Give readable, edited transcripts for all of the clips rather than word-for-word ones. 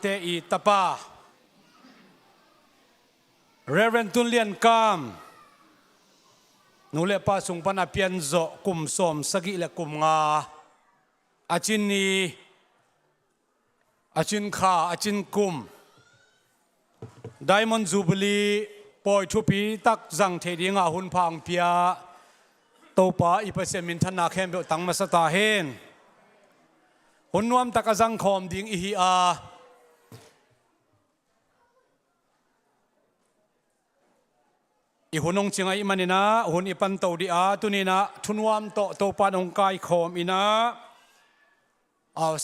te i tapa Reverend Tun Lian Kam nule pa sung pan apian zo kum som sagi le kum nga achin ni achin kha achin kum Diamond Jubilee poi thu pi tak jang the ding a hun phang pia to pa i pase min thana khem be tang ma sa ta hen hun nuam tak a jang khom ding i hi a i hunong chinga i manina hun i pan to di a tunina thunuam to pan ong kai khom ina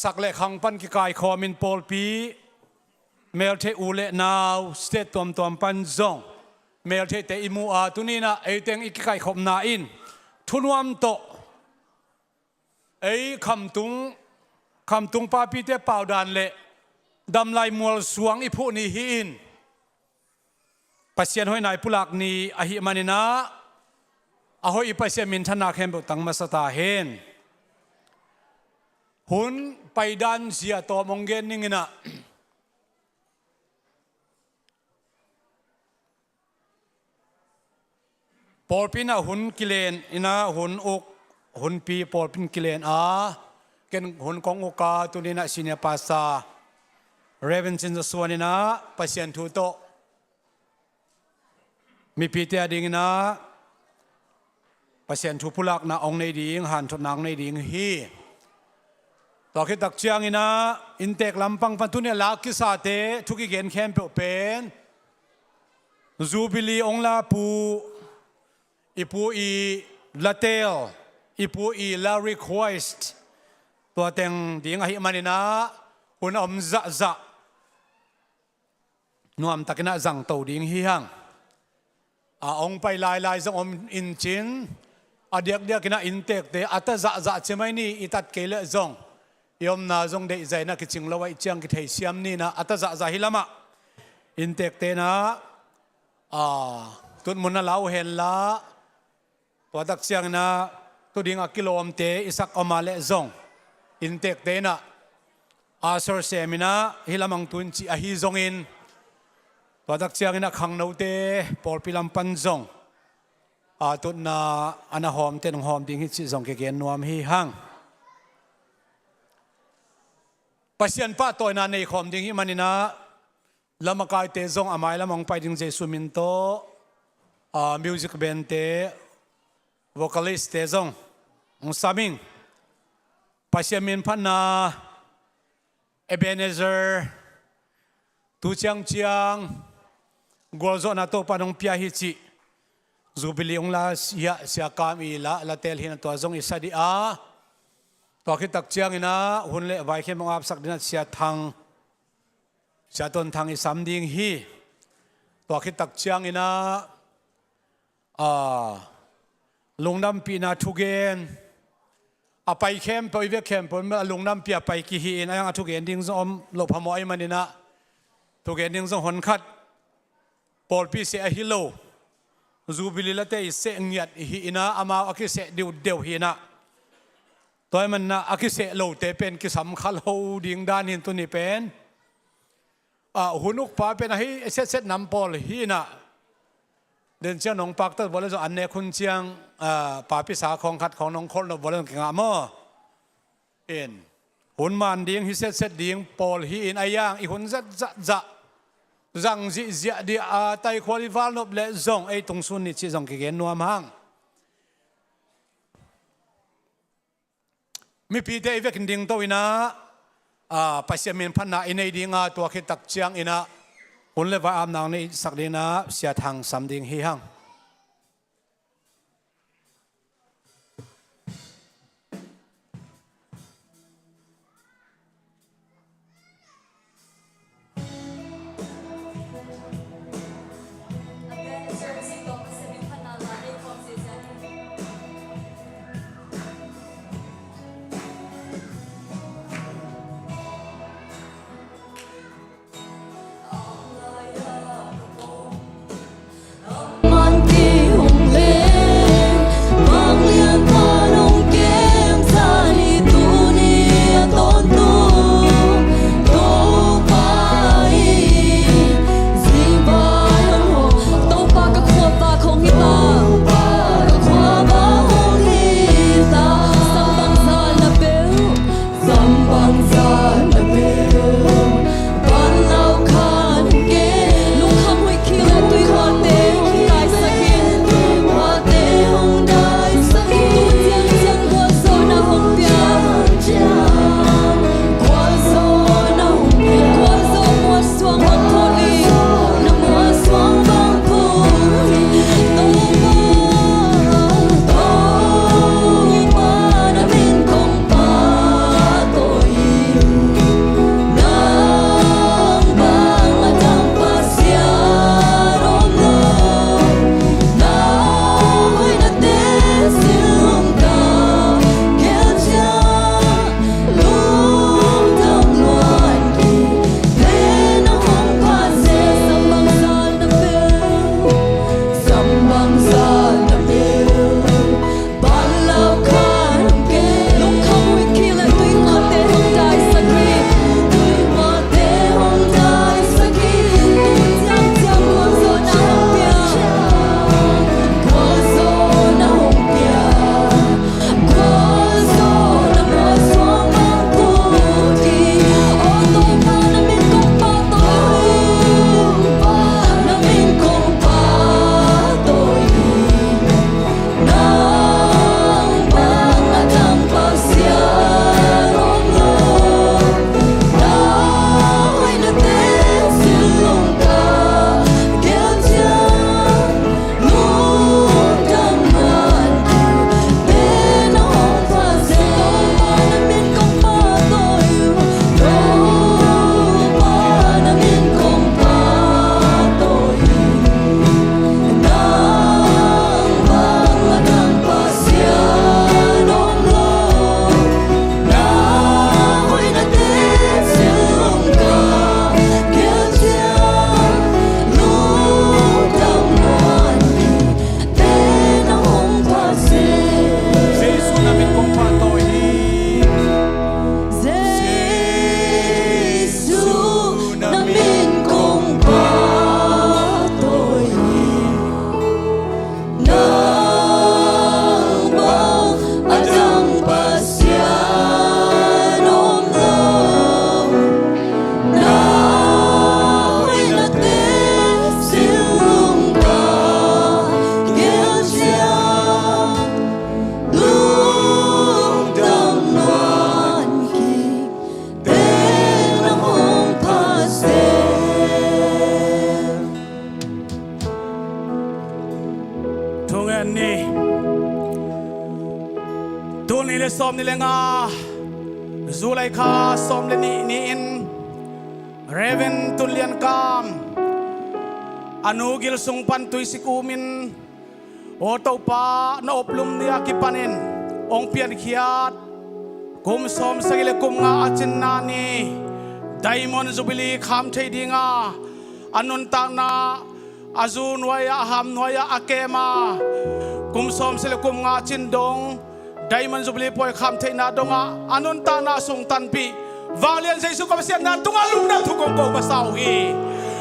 sak le khang pan ki kai khom in pol pi mel the ule now state tom pan zong mel the te imu a tunina ei teng i kai khom na in thunuam to ei kham tung pa pi te pau dan le dam lai mual suang i phu ni hi in pasien hoi nai pulak ni a hi manina a hoi pasien min thana khem bo tang ma sa ta hen hun paidan sia to mongen ningina Polpina hun kilen ina hun uk hun pi polpin kilen a ken hun kong uka tunina sinya pasa Reverend Sin Suanina pasien thu to mi pi te ading na pasien thu pulak na ong nei ding han thot nang nei ding hi to khi tak chiang ina intek lampang patunia la ki sa te thuki gen khem pe pen Jubilee ong la pu ipu i latel ipu i la request to teng ding a hi manina un za nuam takina zang to ding hi hang a ong pai lai zong om in chin adiak kina intek te ata za chemai ni itat kele zong yom na zong de zai na ki ching lawai chiang ki thei siam ni na ata za hilama intek te na tut mun na lau hen la to dak chiang na tu ding a kilom te isak omale zong intek te na asor semina hilamang tun chi a hi zong in to dak chiang ina khang no te por pilam pan zong a tut na ana hom te nong hom ding hi chi zong ke gen nuam hi hang pasien pa toy na nei khom ding hi manina lamakai te zong amai lamang pai ding jesu min to music band te vocalist te zong ong saming pasien min phan na Ebenezer tu chiang golzo na to panong pia hi chi Jubilee ong la sia kam i la tel hin to zong i sadi a to khi tak chiang ina hun le vai khem ap sak dina sia ton thang i sam ding hi to khi tak chiang ina lungnam pi na thugen apai khem poi ve khem pon lungnam pi apai ki hi in ayang thugen ding zom lo phamoi manina thugen ding zong hon khat pol pi se a hi lo Jubilee la te se ngiat hi ina ama aki se deu hi na toy man na aki se lo te pen ki sam khal ho ding dan hin tu ni pen hunuk pa pen hi set nam pol hi na den chiang nong pak ta bole zo anne khun chiang pa pi sa khong khat khong nong khol no bole nga mo en hun man ding hi set ding pol hi in ayang i hun za rang zi zia di tai qualify nop le zong ei tung sun ni chi zong ke gen nuam hang mi pi te ve kin ding to ina pasien min phan na inei dinga to khi tak chiang ina hun le va am nang nei sak dina sia thang sam ding hi hang som ni lenga Zulaikha som le ni in Reven tulian kam Anugil sung pantui sikumin O tau pa na oplum ni akipanin Ong pian kiat Kum som sagile kum nga achin nani Diamond Jubilee kham thei dinga Anun ta na Azun waya ham waya akema Kum som sile kum nga chin dong Diamond Jubilee poi kham thei na donga Anun ta na sung tan pi Valian Jesu kapasian na tunga lung na thukong ko basaw hi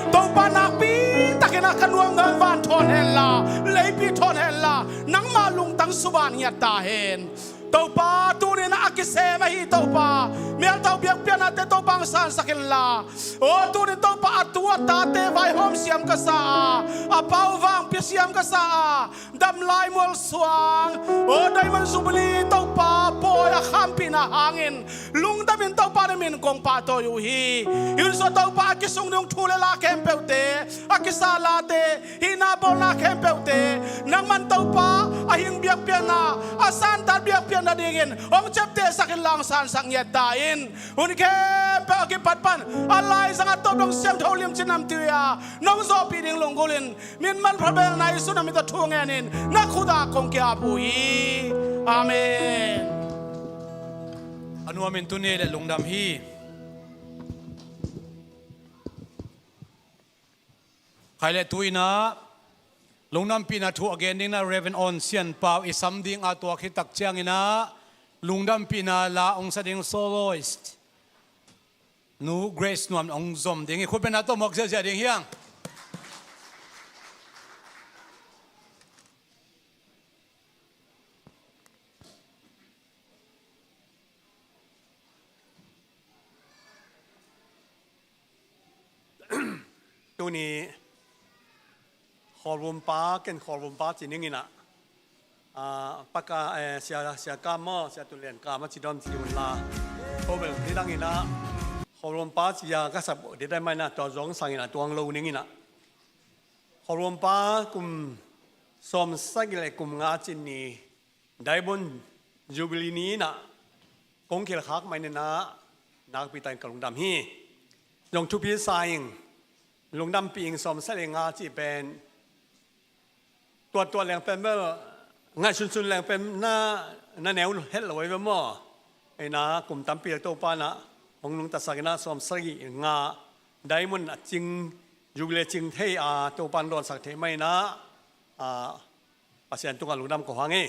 Tau pa nakpi takina kanuang ngang van thon hella Leipi thon hella Nang malung tang suban ngiyat dahin Tau pa tunin na akise mahi tau pa Mial tau biak pian ate tau pang san sakin la O tunin tau pa atua tate vai hom siam kasa Apau vang pi siam kasa Dam lai mual suang O Diamond Jubilee tau pa Poy akham pina hangin Lung damin tau pa namin kong pato yuhi Yun so tau pa akisung nung thule la kempeute Akisala te hinabol na kempeute Nang man tau pa ahing biak pian na Asan tar biak pian na dingin Ong chapte sakin lang san sang yadain Unikem pe akipat pan Alay sang atop dong siyam tholim chinam tuya Nong zo piding longgulin Min man prabel na isu na mita tungenin Nakuda kong kia puhi Amen Anu amin tunne le lungdam hi Khai le tuina Lungnam pina thu again ding na Reverend on sian pau isam ding atua khitak chiang ina lungdam pina la ong sa ding soloist nu grace nuam ong zom ding khu pena to mok sia ding hiang tu ni Khorwum pa ken khorwum pa chi ning ina paka sia ka mo sia tu len ka ma chi dom chi un la obel ni dang ina khorwum pa chi ya ka sap de dai mai na to zong sang ina tuang lo ning ina khorwum pa kum som sagile kum nga chin ni Diamond Jubilee ni na kong khel khak mai na nak pi tai ka lung dam hi yong thu pi saingลงดำปีงสมเสลงาจีเป็นตัวแรงเป็นเมื่องานชุนแรงเป็นหน้าแนวเฮ็ดลอยไปมั่วไอ้นะกลุ่มตำปีตัวป้านะองลุงตัดสักนะสมสกีงาได้มันจริงอยู่เลยจริงเที่ตัวปันโดนสักเทไม่นะภาษาตัวกันลงดำก็ฟังเอง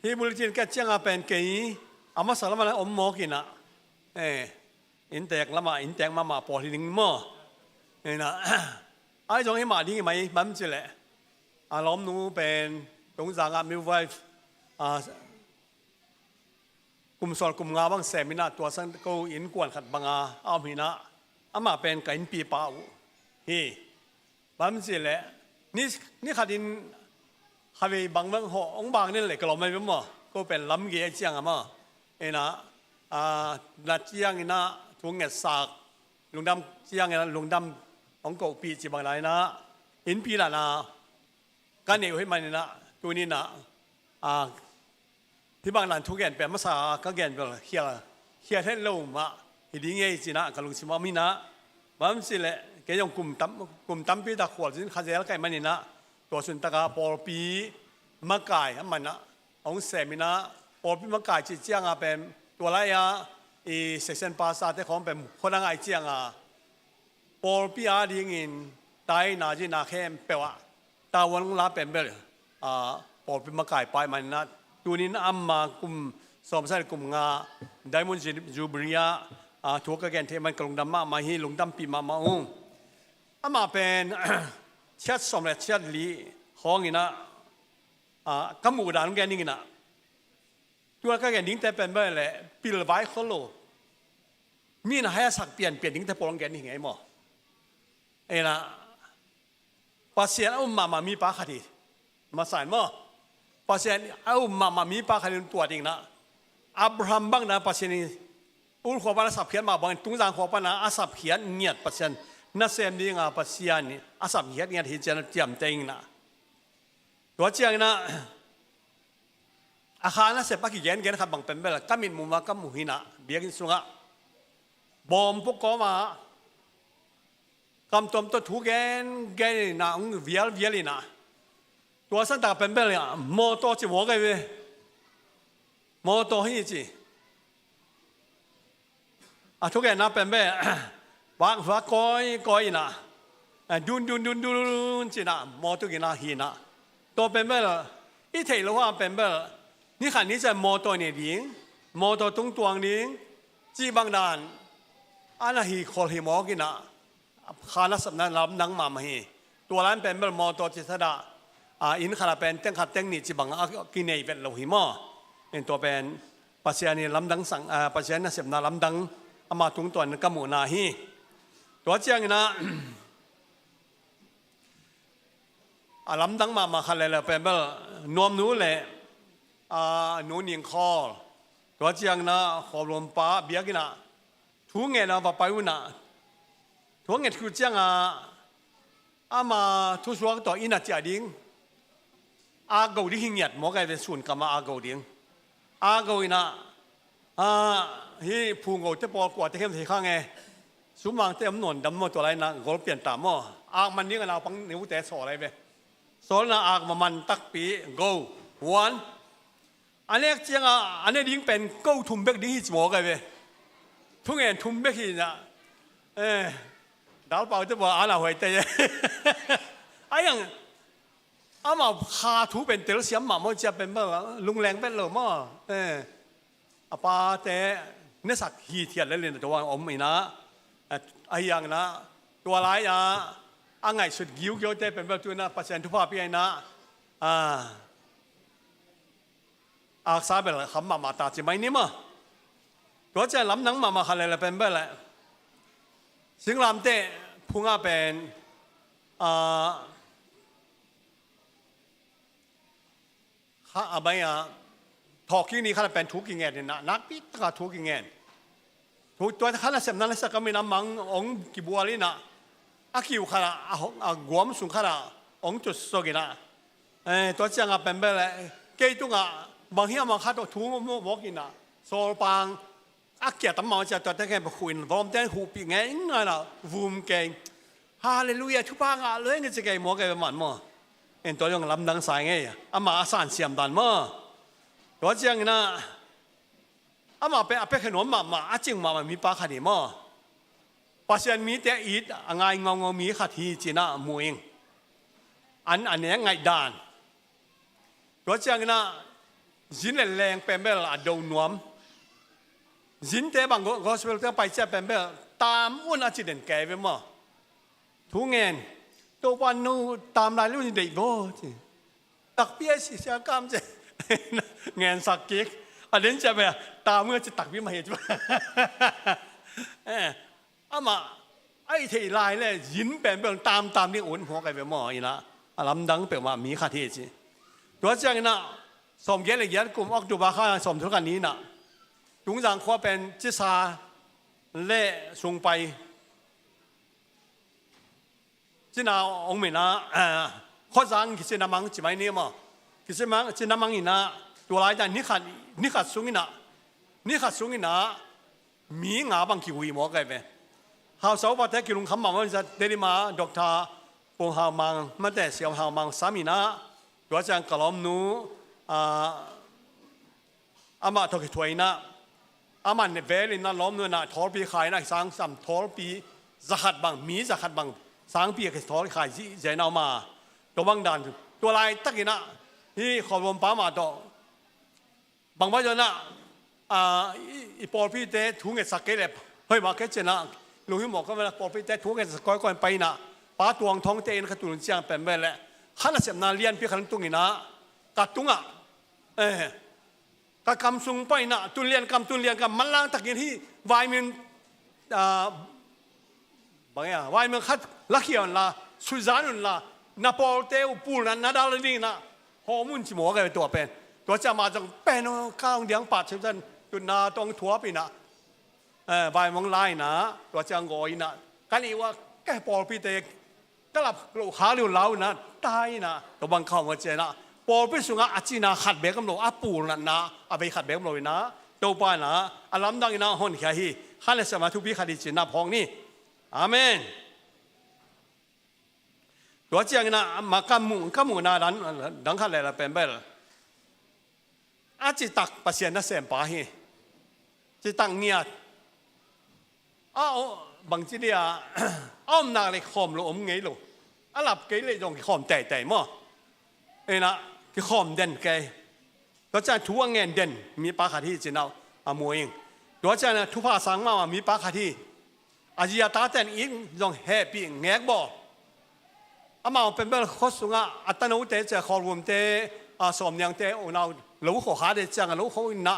ที่บุรีจีนแกเจียงเป็นกี่อามาสารมันอมหมอกินนะอินแตกละมาอินแตกมาปอที่หนึ่งมั่วนี่นะไอ้ตรงนี้มาที่ไหนมันจะแหละล้อมนู้เป็นตรงจากมิวไวฟ์กลุ่มสอนกลุ่มงาบางแสมินาตัวสังกูอินกวนขัดบางเอาหินะมาเป็นกันปีเปล่าฮีมันจะแหละนี่ขัดินขัดบางเมืองหองบางนี่แหละก็เราไม่รู้มั้งก็เป็นล้ำเกี่ยเจียงมั้งนี่นะนัดเจียงนี่นะทุ่งเงสากลุงดำเจียงนี่นะลุงดำของกูปีจีบางไรนะอินปีละนะการเหนียวให้มันนะตัวนี้นะที่บางร้านทุกแก่นเป็นภาษาก็แก่นเป็นเฮียเท่ลมอ่ะทีนี้ไงจีนะกับลุงชิมามินะบางสิ่งแหละแกยังกลุ่มตั้มปีตะขวดซึ่งข้าเจ้าไก่มันนี่นะตัวส่วนตะกาปอปีมะกายมันนะองเสมินะปอปีมะกายจีเจียงเป็นตัวไรเซสเซนภาษาที่ของเป็นคนละไงเจียงปอปีดิ้งอินตายนาจีนาเข้มเปล่าตาวันลาเป็นเบลปอปีมะกายไปมันนะตัวนี้อัมมากลุ่มสมศักดิ์กลุ่มงาDiamond Jubileeทัวร์ก็แกนเทมันกลงดำมาฮีลงดำปีมาองมาเป็นเชิดสมและเชิดลีของอินะกำมูดานแกนี่นะตัวก็แกนิ่งแต่เป็นเบลเลยปิลไว้เขาโลมีนะให้สักเปลี่ยนนิ่งแต่ปองแกนี่ไงมั้งนะภาษาเอามามีปากขัดมาใส่มั้งภาษาเอามามีปากขัดตัวจริงนะอับราฮัมบังนะภาษานี้อุลขวบานาสับเขียนมาบางตุงจางขวบานาอาสับเขียนเงียบภาษานั่นเสียมดีงาภาษานี้อาสับเขียนเงียบที่จะเจียมเต็งนะตัวเจียงนะ อาคารนั้นเสร็จปักกี่เย็นครับบางเป็นแบบก็มีมุมว่าก็มุหินะเบียกินสุงะบอมพวกก็มากำตมตัวถูกแกนนะเวียลินะตัวสันตาเป็นแบบเนี่ยมอตัวจีวกันเว้มอตัวให้จีทุกแกนะเป็นแบบว่าก้อยนะดุนจีนะมอตัวกินนะหินะตัวเป็นแบบอีเทลว่าเป็นแบบนี่ขันนี้จะมอตัวเนี่ยดิ้งมอตัวตรงตัวดิ้งจีบางด่านอันนั้นฮีคอลฮีมอกินะคานัสนั้นรับนังมาฮีตัวนั้นเป็นแบบมอตัวจิตดาอินขณะเป็นเต็งขัดเต็งนี่จีบังกินในเป็นโลหิมอเป็นตัวเป็นปัจจัยนี้ลำดังสังปัจจัยนั้นเสพนาลำดังอามาตรงตัวนั้นก็หมู่นาฮีตัวเจียงนะลำดังมาขันเลยเป็นแบบนวมนู้เลยหนูนิงคอตัวเจียงนะขอลมป้าเบียกินะทุกเงินนะไปวุ่นนะทุกเงินคือเจียงมาทุกส่วนตัวอินาจ่าดิ้งเกาดิหิงยัดหมอไก่เป็นส่วนกรรมเกาดิ้งเกาอินะฮีพูงเกาจะปอกว่าจะเข้มสีข้างไงสุมังเต็มหนุนดำหมดตัวไรนะก็เปลี่ยนตามมั่มันนี่ก็เราปังนิ้วแต่สออะไรไปสอนนะมันตักปีโกวันอันนี้เจียงอันนี้ดิ้งเป็นเก้าทุ่มเบกดิ้งหิจหมอไก่ไปทุกเงินทุ่มเบกหินะดาวเปล่าจะบอกอะไรหวยแต่ไอ้ยังมาคาถูเป็นเตลเสียมหมามันจะเป็นแบบลุงแรงเป็นหรือมั้งป้าแต่เนื้อสักฮีเทียนเลยตัวอมอีนะไอ้ยังนะตัวร้ายไงสุดกิ้วแต่เป็นแบบตัวนะเปอร์เซ็นต์ทุกภาพพี่ไอ้นะซาเป็นคำมาตาจะไม่นี่มั้งตัวจะล้ำหนังมาขันอะไรเป็นแบบแหละสิ่งลำเตะพุ่งเป็นข้าอะไรทอกที่นี่ข้าเป็นทุกข์ยังไงเนี่ยนักพิจารณาทุกข์ยังไงทุกตัวข้าเสพนั้นสักก็มีน้ำมังองกิบัวลีนะคิวข้ากวมสุงข้าองจุดสกินะตัวเจ้าเป็นแบบเกี่ยตุงบางทีมันข้าตัวทุ่งบอกกินะโซลปังเกียรติมาจะตัวแต่แค่ไปคุยวอมแต่หูปีไงล่ะวูมเก่งฮาเลลูยาทุกปังเลยเงี้ยจะเก่งหมอเก่งมันมั้งตัวยังลำดังสายไงมาสานเสียมดันมั้งตัวเจ้านะมาเป็นขนมมาจริงมามีปลาขัดมั้งปัจจัยมีแต่อีดไงงงมีขัดที่จีน่ามวยอันนี้ไงด่านตัวเจ้านะจินแรงเป็นแบบดาวนวมจินเตบังก็สเปลเตอร์ไปเจ็บเป็นแบบตามอ้วนอาจิตเด่นแก่ไปมั้งทุกเงินตัววันนู้ตามรายรุ่นเด็กโบ้จีตักเปี้ยสิเสียกรรมเจเงินสักกิกอันนี้จะแบบตามเมื่อจะตักวิมาเหตุจ้ะมาไอ้ที่ลายเลยยินเป็นแบบตามที่อุ่นหัวกันไปมั้งอีนะลำดังเป็นว่ามีค่าที่จีตัวเจ้านะสมเกียรติเกียรติกลุ่มออกดูบาข้าสมทุกกันนี้นะจุงจังขอเป็นจิตสาเล่ส่งไปจินาองค์มีนะข้อสังกิจนามังจิไม่เนี่ยมั้งกิจมังจินามังอีนะตัวไรแต่นี่ขัดสูงอีนะมีงาบังคิวีหมอไก่ไปหาสาวปะแต่กิลุงคำมาว่าจะเดลิมาดอกทาปงหามังมาแต่เสียวหามังสามีนะตัวจังกลอมนูมาทอกถวยนะมันเวลินะล้อมนูนะทอปีขายนะสังสามทอปีจะขัดบังมีจะขัดบังสังปีก็ทอขายที่เจนเอามาตัวบังดันตัวลายตะกินะที่ขอรวมป้ามาต่อบางวันนะอีปอพี่เต้ทุ่งเงินสักเกล็ดเฮ้ยมาแค่เจนะลุงที่บอกก็เวลาปอพี่เต้ทุ่งเงินสักก้อยก่อนไปนะป้าตวงท้องเต้นขตุนเจียงเป็นแบบแหละขันเสียมนาเลียนพี่ขันตุงนี่นะกัดตุงกะกำซุงไปนะตุเลียนกำมันล่างตะกินที่วายมันบางอย่างวายมันคัดลักเขียนละสุจานุนละนาโปลเตอุปูนันนาดาลนี่นะฮอมุนจิโมกันตัวเป็นตัวจะมาจากเป็นข้าวเดียงปัดเช่นนั้นตุนาตรงถั่วปีนะวายมองไล่นะตัวจะงอยนะกันอีว่าแกปอลปีเตก็หลับขาเรียวเล้านะตายนะตัวบังเข้ามาเจนะ ปอไปสุงอาจีนาขัดเบกำโลอาปูนันนะอาไปขัดเบกำโลนะตัวป้านะอาลัมดังนะฮอนแค่ฮีข้าเลสมาทุบีขัดจีนาพองนี่อาเมนตัวเจียงนะมากำมุนาดังขัดเลยละเป็นเบลอาจิตักปัสยานะเสมป้าฮีจิตังเนียอ้าวบางทีเดียอ้อมนาเลยขอมโลอมไงโลอาหลับเกยเลยจงขอมแต่มั่วเอ้นะคือขอมเด่นเกยตัวเจ้าทั่วเงินเด่นมีปาขาที่จีนเอาอามวยตัวเจ้าเนี่ยทุพภาสังมามีปาขาที่อาจียาตาเต้นอิงจงแฮปปี้แงกบ่อามาเป็นเบลโคสุงะอัตโนเตจะขอรวมเตสมยังเตโอนารู้ขอหาเดจังรู้ขออินนะ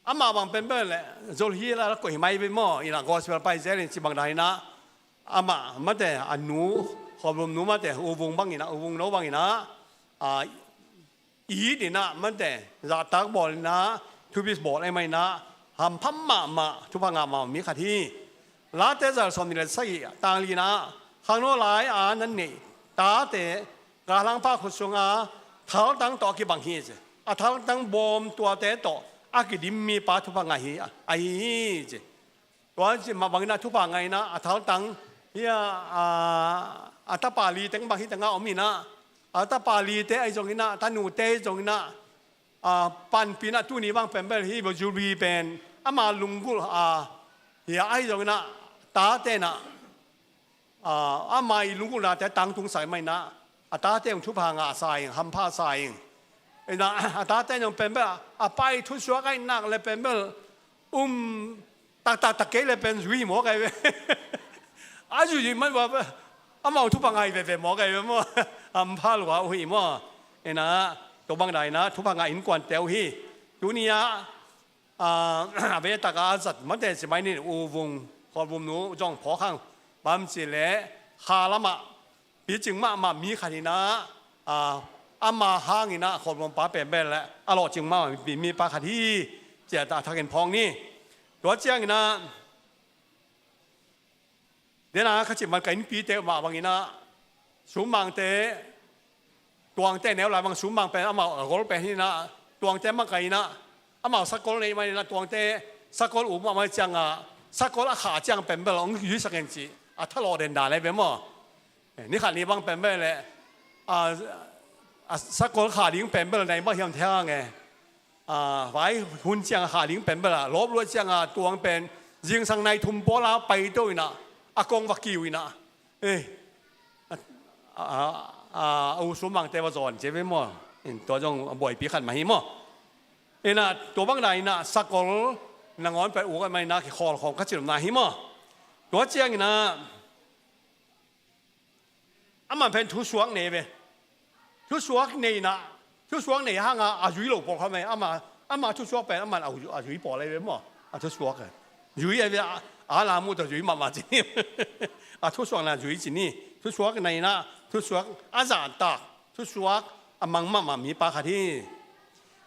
อามาบางเป็นเบลเลยโจลฮีแล้วก็หิมายไปมั่วอินะก็สเปรไปเจริญจีบางไดนะอามาแต่อันนูขอรวมนูมาแต่อุวงบางอินะอุวงโนบางอินะอีนี่นะมันแต่จะตักบอลนะทุบิสบอลไอ้ไม่นะหำพัมมาทุพังมามีขัดที่ลาเตจะสมนิเลยใส่ต่างลีนะข้างโน้นหลายนั่นนี่ตาเตกาลังพาขุดสงาเท้าตั้งต่อกี่บางฮีจ้ะเท้าตั้งบอมตัวเตต่ออากิดิมมีปาทุพังฮีไอ้จ้ะตัวจีมาบางนะทุพังไงนะเท้าตั้งเฮียตาปาลีตั้งบางฮีตั้งเอามีนะตาปาลีเตไอจงอินะตาหนูเตจงอินะปันปีนะตุนีบางเป็นแบบที่บจูรีเป็นมาลุงกุลเฮียไอจงอินะตาเตนะมาลุงกุลนะแต่ตังตุงใส่ไม่นะตาเตงทุพางาใส่หัมผ้าใส่ไอ้นะตาเตยังเป็นแบบไปทุสวกไอ้นักเลยเป็นแบบตะเกเลยเป็นจุยหมอไก่เว้ยจุยมันว่ามาทุพางาเป็นหมอไก่เว้ยมั่วอัมพาลวะโอ้ยมั่วเอ็นะตัวบางใดนะทุพางาอินกวนเตวฮีตัวนี้เวตากาสัตมันแต่สมัยนี้อูวงขอบุมนูจ้องพอข้างบางสิเละคาละมะปีจึงมามีขันนะมาห้างนะขอบุมป้าเป็นแบบแล้วอร่อยจึงมามีปลาขันที่เจ้าตาทักเห็นพองนี่ตัวเจียงนะเดี๋ยวนะข้าจิมันกันปีเตะมาบางนะสูงบางเตะตวงเตะแนวหลายบางสูงบางเป็นมากรเป็นที่นะตวงเตะมาไกลนะมาสักกรเลยไม่นะตวงเตะสักกรอุมาจังสักกรขาจังเป็นแบบเราอยู่สักอย่างจีถ้ารอเดินด่าอะไรเป็นมั้งนี่ขันนี้บางเป็นแบบเลยสักกรขาดิ้งเป็นแบบไหนบ้างเฮียมแท้ไงไว้หุ่นจังขาดิ้งเป็นแบบลบล้วนจังตวงเป็นยิงสังในทุ่มโปลาไปด้วยนะอากงวักกิวนะเอาสมบังเทวจรเจ้าไม่มั่วตัวจงบ่อยปีขันมาหิมั่วนะตัวบางใดนะสักกลนางอ้อนไปอูกันไม่นะคอของข้าจิ๋วนาหิมั่วตัวเจียงนะมันเป็นทุสวงเนี่ยเว้ทุสวงเนี่ยนะทุสวงเนี่ยห้างจุยหลบบอกเขาไหมมาทุสวงเป็นมันเอาจุยบอกอะไรเว้มั่วทุสวงกันจุยอะไรลามุตัวจุยมาจีนี่ทุสวงนะจุยจีนี่ทุสวงเนี่ยนะทุสวงอาจารย์ตาทุสวงมังมามีปาขัดที่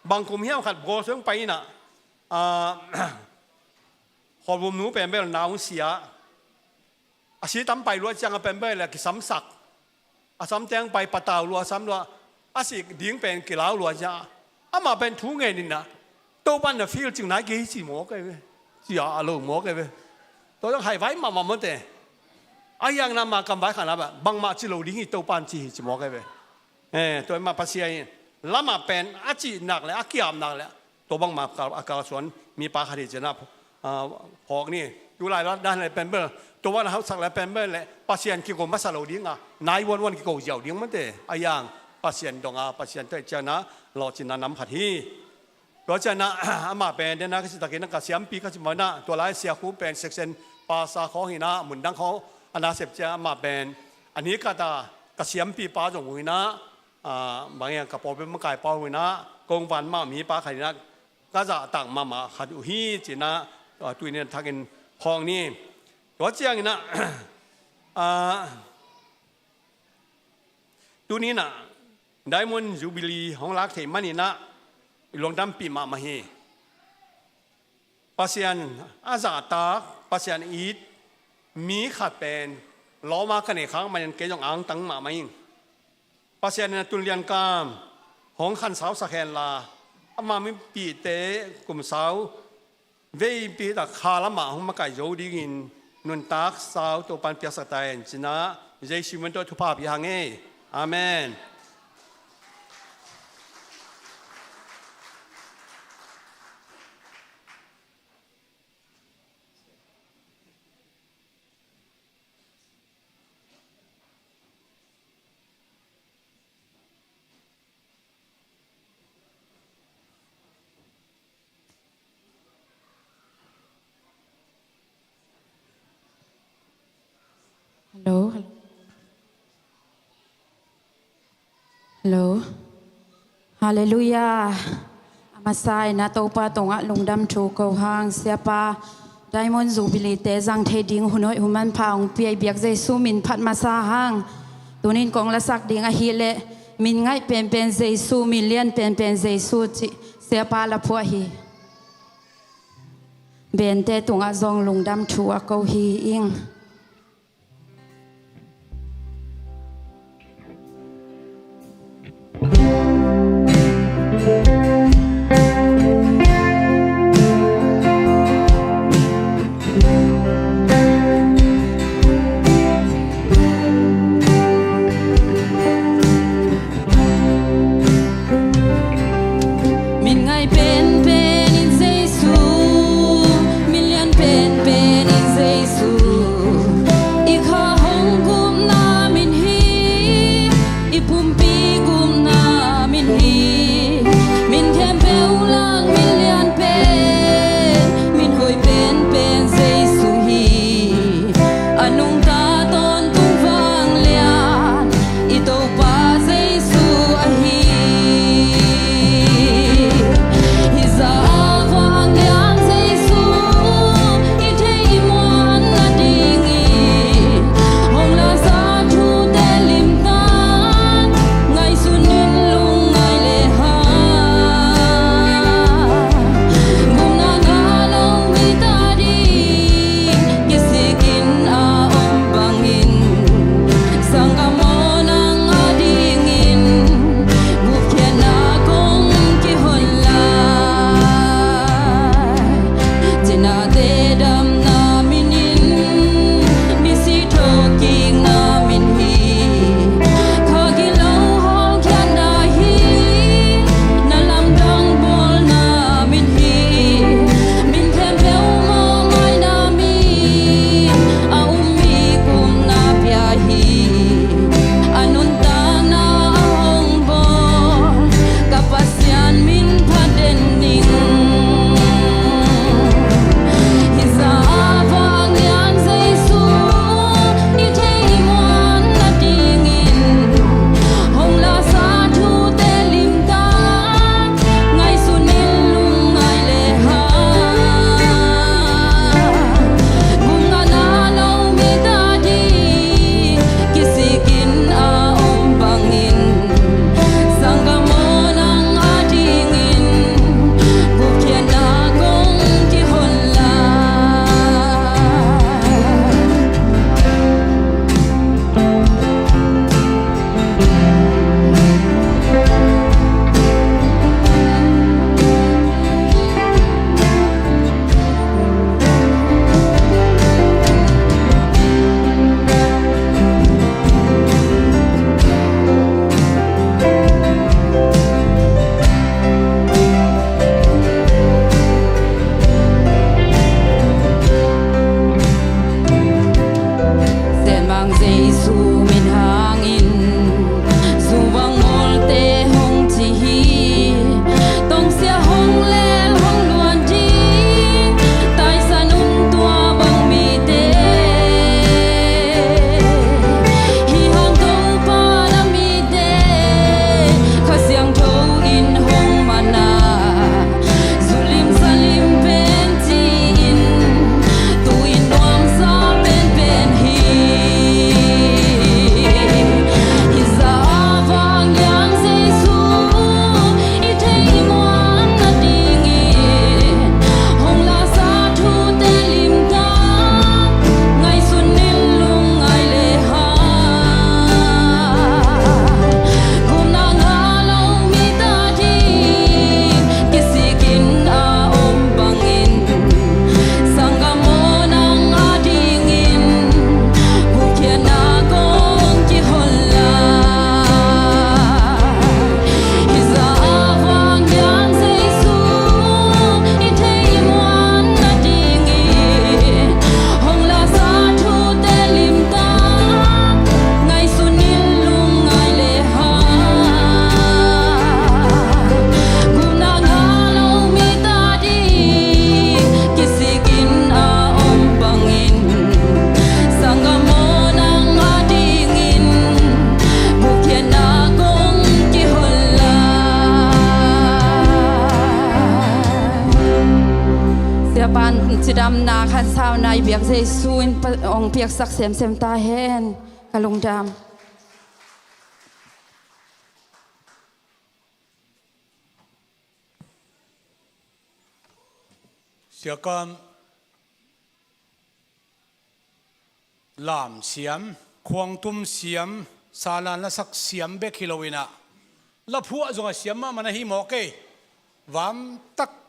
บางกลุ่มเหี้ยวขัดโบซึ่งไปนะขอรวมหนูเป็นแบบหนาวเสียอาชีตั้มไปรัวจังเป็นแบบแหละกิซ้ำสักซ้ำแจงไปปะตาวรัวซ้ำรัวอาศิดิ้งเป็นกี่ล้าวรัวจ้ามาเป็นทุ่งเงินนี่นะตัวบ้านเนี่ยฟิลจึงไหนกี่จีหมอกันเว้ยจีอาลูหมอกันเว้ยตัวต้องให้ไว้มาเมื่อแต่อย่างนั้นมากำไว้ขนาดแบบบางมาจิโรดิ้งอีตัวบ้านจีหมอกันเว้ยตัวมาปัสยาแล้วมาเป็นอาจีหนักเลยอาเกียมหนักเลยตัวบางมาอากาศสวนมีปลาคดีเจนะพอกนี่อยู่หลายรัฐด้านอะไรเป็นเบอร์ตัวว่าเขาสักอะไรเป็นเบอร์เลยปัสยานกี่คนมาสโลดิ้งนายวันกี่คนเจียวดิ้งมันเตะอย่างปัสยานดงปัสยานตัวเจนะรอจินาน้ำผัดที่รอเจนะมาเป็นเดนะก็สิตะกี้นักเสียมปีก็สิมาหน้าตัวลายเสียคูเป็นเซ็กเซนปาซาเขาหินะหมุนดังเขาอนาเสพเจมาเป็นอันนี้ก็ตากเสียมปีปาจงหินะบางอย่างกับปอเป็นมะไก่ปอหินะกงวันมามีปลาไข่นะก็จะต่างมาขัดอุฮีจีนะตัวนี้ทักกินพองนี่ตัวเจียงนะตัวนี้นะไดมอนด์จูบิลีของรักเทมันนี่นะลงดำปีมาเฮปัสยันอาซาตาปัสยันอีดมีขัดเป็นล้อมากันในครั้งมันเกยองอังตั้งมาไม่ยิงปัสยันตุลยันกามห ของขันสาวสักแห่งลาอามาไม่ปีเตะกลุ่มสาวเว้ยปีตะคาละหมาของมาไก่โยดีกินนุนตักสาวตัวปันเปียสไตน์จินะเยซูมันตัวทุพาพิหังเออาเมนฮัลโหลฮัลโหลฮาเลลูยาอามาไซนาโตปาตงะลุงดำทูโกหางเสียปาไดมอนจูบิลิเตจังเทดิงหุนอยหุมันพาองเปียเบียกเจซูมินพัดมาซาหางตัวนินกองละสักดิงอฮิเลมินไงเป็นเจซูมิเลียนเป็นเจซูจิเสียปาละพัวฮีเบนเตตงะจงลุงดำทูอะโกฮีอิงมิ sao nay việc Giêsu in ông việc sắc xem ta hen cả lùng đamเสียกันลามเสียมควงตุ้มเสียมซาลานละสักเสียมเบกฮิโลวินะละพัวจงเสียมมันหิมอกเกวาม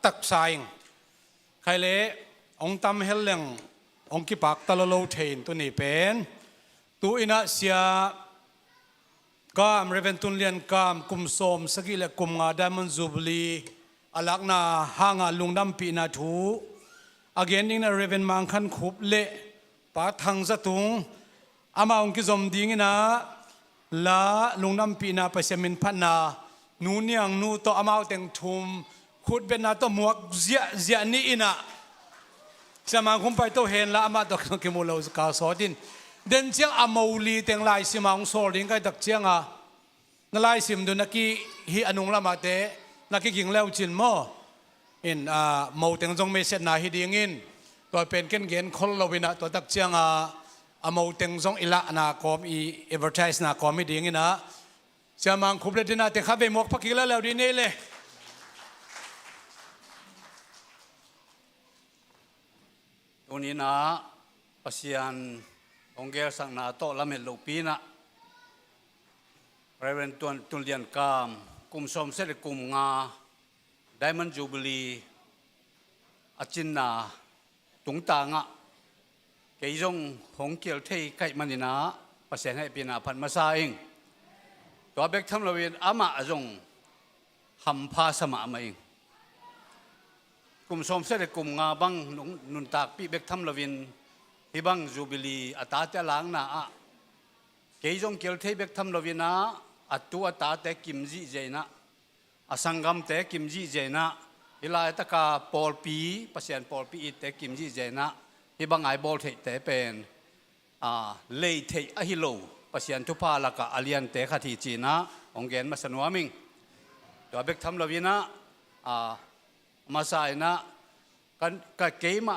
ตักสายใครเละองตำเฮลเลงองกิปักตะโลเทนตัวนี้เป็นตัวอินะเสียกามเรเวนตุนเลียนกามกุมโสมสกิเลกุมงาดามันจูบลีอลักนาหางาลุงดำปีนาทูอเกนนิงนาเรเวนมังคันขุบเละปาทังสตุงอามาองกิจมดิ้งนะลาลุงดำปีนาไปเสมินพันนานูเนียงนูโตอามาเต็งทุมขุดเป็นนาโตหมวกเจียนี่อินะสมังคุมไปโตเห็นละอามาตกกิมูลาวสกาสอดินเดินเชียงอามาลีเต็งลายสิมังโซลิงก็ตักเชียงอ่ะนลายสิมดูนักกีฮีอนุงละมาเตนักกิงเล้วจินโมอินโมเต็งจงไม่เสร็จนาฮิดีงินตัวเป็นเกณฑ์เกณฑ์คนเราวินะตัวตักเชียงโมเต็งจงอิละนาคอมอีเอเวอร์ไทส์นาคอมฮิดีงินนะสมังคุมเลดินาเต็งข้าไปหมวกพักกิละแล้วดีนี่เลยตัวนี้นะปัสยานองเกลสังนาโตละเมลูปีนะเรเวนตุนเลียนกามกุมสมเสด็จกุมงาไดมันจูบลีอาจินนาตุงตางะเกยจงหงเกียวเทยไก่มันนี่นะปัสยานให้ปีนาพันมาซาเองตัวเบกทำละเวนอามาจงหัมพาสมามาเองกุมสมเสด็จกุมงาบังนุนตากปีเบกทำละวินที่บังจูบิลีอัตาเตล้างนาเกยจงเกลเทเบกทำละวินะอัตตัวตาเตกิมจีเจนะอสังกัมเตกิมจีเจนะเวลาตะกาปอลปีปัสยันปอลปีเตกิมจีเจนะที่บังไอบอลเทเตเป็นเลยเทอฮิโลปัสยันทุพาละกาอเลียนเตขัดทีจีนะองเกนมาสนวมิงตัวเบกทำละวินะมาสายนะกันเกยมา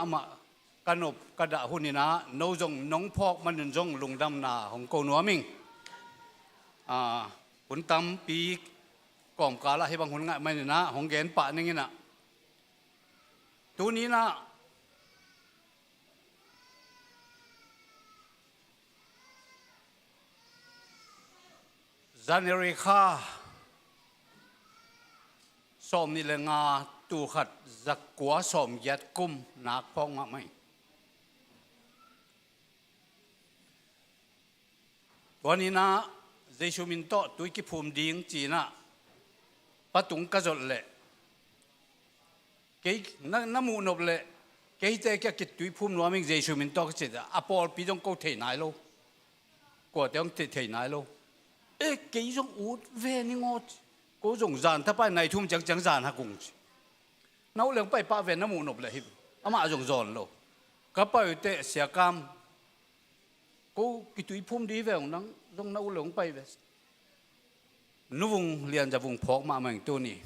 กันอบกระดาหุ่นนะโนจงน้องพอกมันจงลุงดำนาของโกนัวมิงหุ่นตำปีกล่อมกาละให้บางหุ่นง่ายมันนะของแกนปะนี่นะตัวนี้นะจันเรคาสอมนี่เลยงาตูขัดจักกัวสอมยัดกุมนักพองมาไหมวันนี้นะเจชูมินโตตุยกิภูมิดิ้งจีนะปะตุงกระจดเละเกยน้ำมูนบเละเกยเตะแกกิตุยภูมินัวมิงเจชูมินโตก็จิตอะปอลปีจงกูเทนายโลกว่าเดี๋ยวเทนายโลเกยจงอูดเวนิงอกูจงจานถ้าไปในทุ่มจังจานฮักกุงน้าเลี้ยงไปป้าเวน้ำมูนบเละฮิบอามาจงจอนโลก็ไปเตะเสียกรรมกูกิตุยพุ่มดีเวงนังต้องน้าหลงไปเวสนุ่งเรียนจะวงพอกมาเหมือนตัวนี้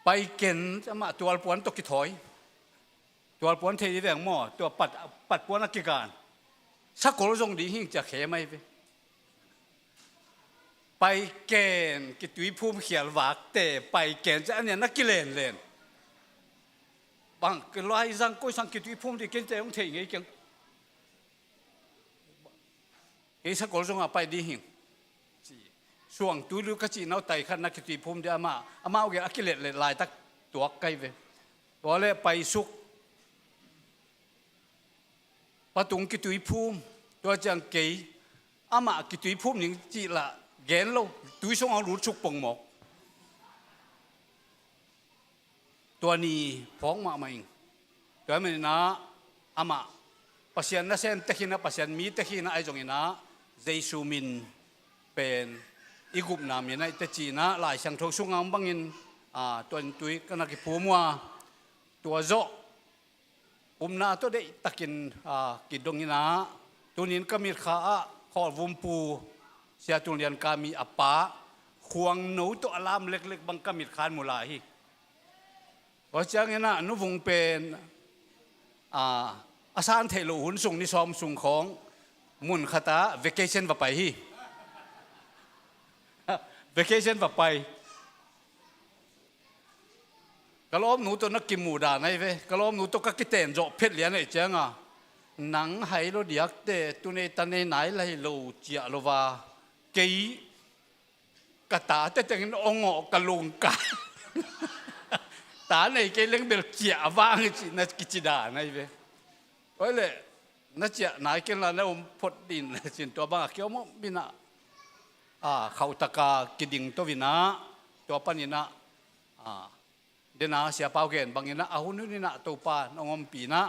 ไปเก่งจะมาตัวปวนตกกิถอยตัวปวนเทดีแวงหม้อตัวปัดปวนนักกิการสักคนทรงดีหิ้งจะเขยไม่ไปเก่งกิตุยพุ่มเขียนหวากแต่ไปเก่งจะอันเนี้ยนักกิเลนเล่นบางก็ลอยสังกุยสังกิตุยพุ่มที่เก่งใจของเทงไงเก่งไอ้สักคนทรงไปดีหิ้งช่วงตุลุกจีนเอาไต่ขันนักกิจภูมิเดียมาเอาเกี่ยวกับกิเลสลายตักตัวไกลเวพอเลยไปสุกปะตุงกิจภูมิตัวจังเกยอามากิจภูมิหนึ่งจีละเกณฑ์เราตุยส่งเอาหลุดสุกปงหมกตัวนี้ฟ้องมาเองตัวมันนะอามาปัสยันนั่นเส้นเทคินะปัสยันมีเทคินะไอ้จงนะเจสูมินเป็นอีกุบนามยันไอแต่จีนะหลายช่างทงสุงามบังอินตัวตุยก็นักผู้มัวตัวโจนาตัวได้ตะกินกิดดงยินะตัวนี้ก็มีขาขอวุมปูเสียตุเรียนกามีอัปปะควงหนูตัวอารามเล็กๆบังก็มีขานมูลาฮีเพราะฉะนั้นนุวงเป็น อาสานเทลูหุ่นส่งนิซอมส่งของมุนขตา vacation ว่าไปฮี vacation ว่าไปกะล้อมหนูตัวนักกิมหมูด่าไงเว้กะล้อมหนูตัวกักกิเตนโจเพชรเหรียญไอ้เจ้าอ่ะหนังไฮโลเดียกเตตุเนตันเนไหนเลยโลเจียโลวาเกยกะตาแต่จังองออกะลุงกาตาในเกยเล็งเบลเจียวางจินักกิจดาไงเว้โอ้ยเลยนักเจียไหนเกันละเนี่ยผมพดดินสินตัวบางเกี่ยวมั้งบินะเขาตะกากิดิงตัววินะตัวปนินะเดน่าเสียเปล่าเกณฑ์บางอย่างนะเอาหุ่นนี่นะตัวปานองมปีนะ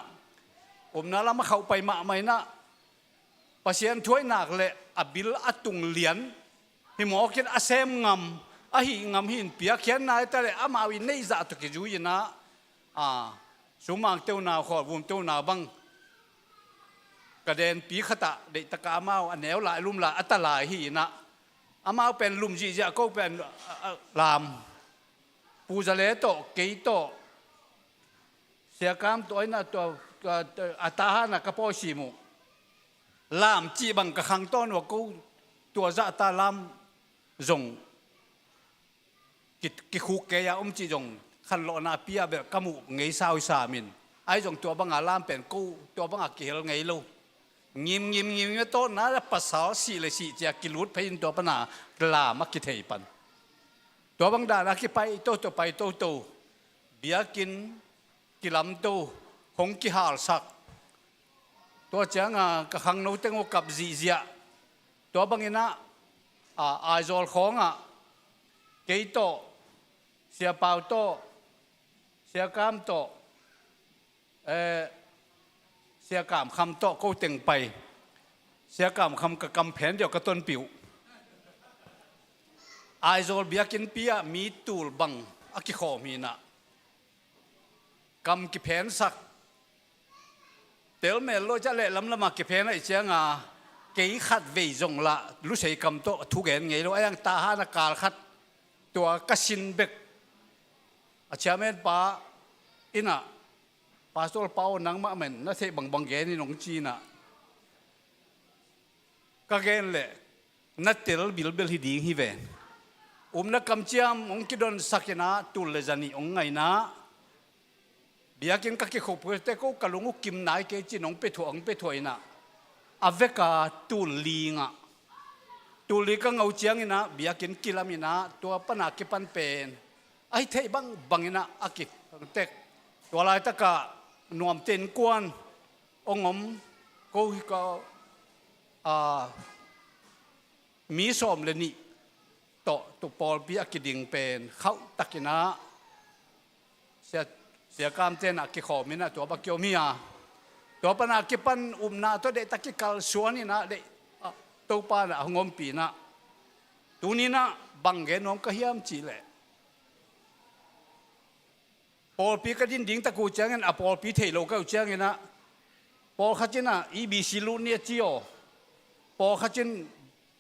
น่าละมาเข้าไปมาไม่นะภาษาช่วยหนักเลยอบิลอตุงเหรียญหิมอกินอาเซมงำหิงำหินเปียกเขียนนายแต่เลยอามาวินในจัตุกิจูยนะสุมังเต้านาขอดวงเต้านาบังกระเด็นปีขตะเด็กตะกาเมาอันแนวหลายลุ่มหลายอัตลายหินะอามาเป็นลุ่มจีจะก็เป็นลามปูจะเลโตเกยโตเสียกรรมตัวนั้นตัวอัตาหนักกระโปชิมุลามจีบังกระขังต้นว่ากูตัวจะตาลามจงกิคุกเกียจีจงขันโลนาเปียแบบกมุไงสาวสามินไอ้จงตัวบังอาลามเป็นกูตัวบังอาเกลไงลูงิมต้นนะภาษาสีเลยสีจะกิลุดไปอินตัวปนาลามักกิเทปันตัวบางดานักไปโตไปโตเบียกินกิลำโตหงกิฮาลสักตัวเจ้างกะขังโนเตงoกับจีเจียตัวบางอินะไอโซลของเกยโตเสียเปาโตเสียกามโตเสียกามคำโตก็เต็งไปเสียกามคำกับกำแผนเดียวกับต้นปิวไอโซลเบียกินเปียมีตูลบังอักขิโคมีนะกำกิเพนสักเตลเมลโลจะเละลำละมากิเพนไอเจ้างเกยขัดเวจงละรู้ใช้กำโตทุกเห็นไงโลไอ้ยังตาหานากาลขัดตัวกสินเบกอาเชียเมนป้าอินะป้าโซลเปานังมาเมนนั่นเทบังเกนี่น้องจีน่ะก็เกนเละนัดเตลบิลฮิดีฮิเวนนักกำเชียมองคิดอนสักนะตุลเลจานีไงนะเบียกินกักกิขบเตก็กะลุงกิมนายเกจินองไปถ่วยนะอเวกาตุลีงะตุลีก็เงาเจียงนะเบียกินกิลามินะตัวปนากิปันเป็นไอ้เทบังนะอากิเตกตัวลายตะกะนวมเต็นกวนองมก็มีสมเลยนี่ตุปอลปีอักดิ่งเป็นเขาตักินะเสียกามเจนอักขอมินะตัวบักเกียวมีตัวปนากิปันนาตัวเด็กตักิกัลสวนนี่นะเด็กตัวปานะงมปีนะตัวนี้นะบังเกนองก็เฮียมจีเลยปอลปีก็ดินดิ่งตะกูเจ้าเงินปอลปีเทโลก็เจ้าเงินนะปอลขัดเจนะEBC ลูเนียจิโอปอลขัดเจน